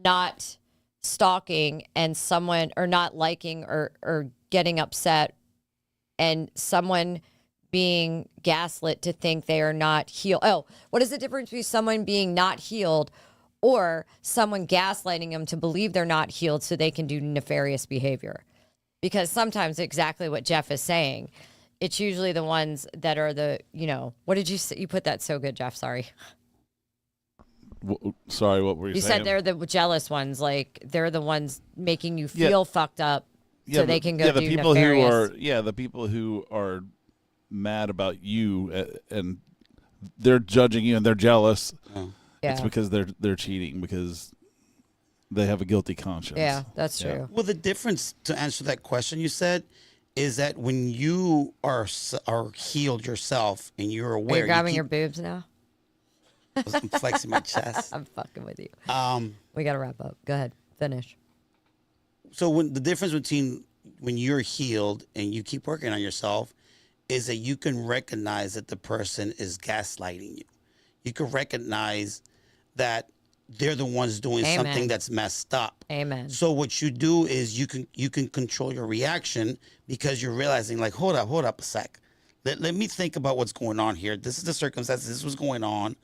not stalking and someone or not liking or getting upset, and someone being gaslit to think they are not healed? Oh, what is the difference between someone being not healed or someone gaslighting them to believe they're not healed so they can do nefarious behavior? Because sometimes exactly what Jeff is saying, it's usually the ones that are what did you say? You put that so good, Jeff. Sorry. Sorry, what were you You saying? said they're the jealous ones. Like they're the ones making you feel fucked up so they can go the do people nefarious. the people who are mad about you and they're judging you and they're jealous. It's because they're cheating because they have a guilty conscience. Yeah, that's true. Well, the difference to answer that question you said is that when you are healed yourself and you're Are aware, you grabbing your boobs now? I'm flexing my chest. I'm fucking with you. We got to wrap up. Go ahead. Finish. So when the difference between when you're healed and you keep working on yourself is that you can recognize that the person is gaslighting you. You can recognize that they're the ones doing Amen. something that's messed up. Amen. So what you do is you can control your reaction because you're realizing like, hold up a sec. Let me think about what's going on here. This is the circumstances. This was going on.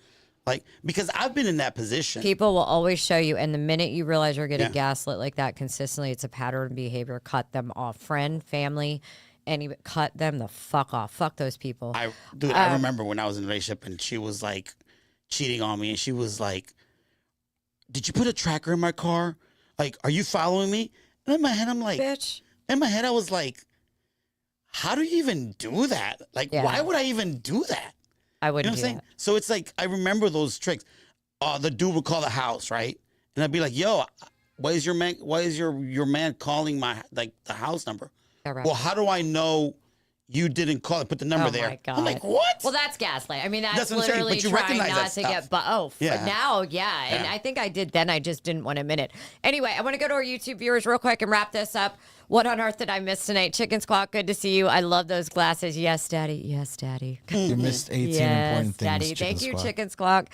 Like, because I've been in that position. People will always show you, and the minute you realize you're getting gaslit like that consistently, it's a pattern of behavior. Cut them off. Friend, family, cut them the fuck off. Fuck those people. I remember when I was in a relationship and she was like cheating on me and she was like, did you put a tracker in my car? Like, are you following me? And in my head, I'm like, Bitch. In my head, I was like, how do you even do that? Like, why would I even do that? I You know wouldn't what I'm do saying? that. So it's like, I remember those tricks. The dude would call the house, right? And I'd be like, yo, why is your man calling the house number? Well, how do I know you didn't call it? Put the number there. My God. I'm like, what? Well, that's gaslight. I mean, that's what I'm saying, literally but you trying recognize not that to stuff. get. But now, yeah. And Yeah. I think I did then. I just didn't want to admit it. Anyway, I want to go to our YouTube viewers real quick and wrap this up. What on earth did I miss tonight? Chicken Squawk, good to see you. I love those glasses. Yes, Daddy. Yes, Daddy. You missed 18 Yes, important things. Daddy. Chicken Thank you, Squawk. Chicken Squawk.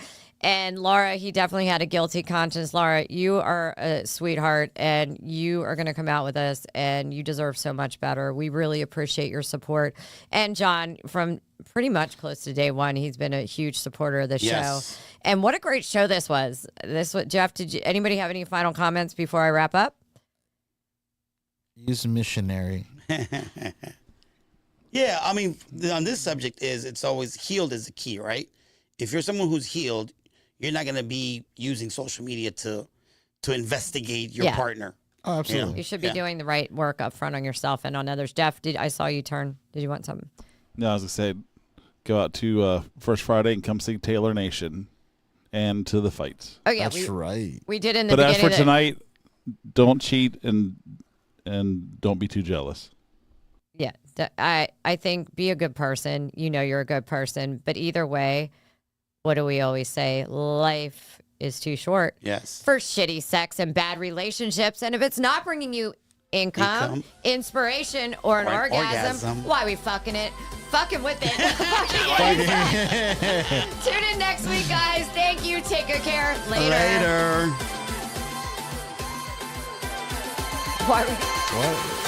And Laura, he definitely had a guilty conscience. Laura, you are a sweetheart, and you are going to come out with us, and you deserve so much better. We really appreciate your support. And John, from pretty much close to day one, he's been a huge supporter of the show. Yes. And what a great show this was. Jeff, anybody have any final comments before I wrap up? Use Missionary. Yeah, I mean, on this subject it's always healed is the key, right? If you're someone who's healed, you're not going to be using social media to investigate your partner. Oh, absolutely. You should be doing the right work up front on yourself and on others. Jeff, I saw you turn. Did you want something? No, I was going to say, go out to First Friday and come see Taylor Nation and to the fights. Oh, yeah. That's right. We did in the But beginning. as for tonight, don't cheat and don't be too jealous. Yeah. I think be a good person. You know you're a good person. But either way, what do we always say? Life is too short for shitty sex and bad relationships. And if it's not bringing you income, inspiration, or an orgasm, why are we fucking it? Fucking with it. Tune in next week, guys. Thank you. Take good care. Later. Later. Why? What?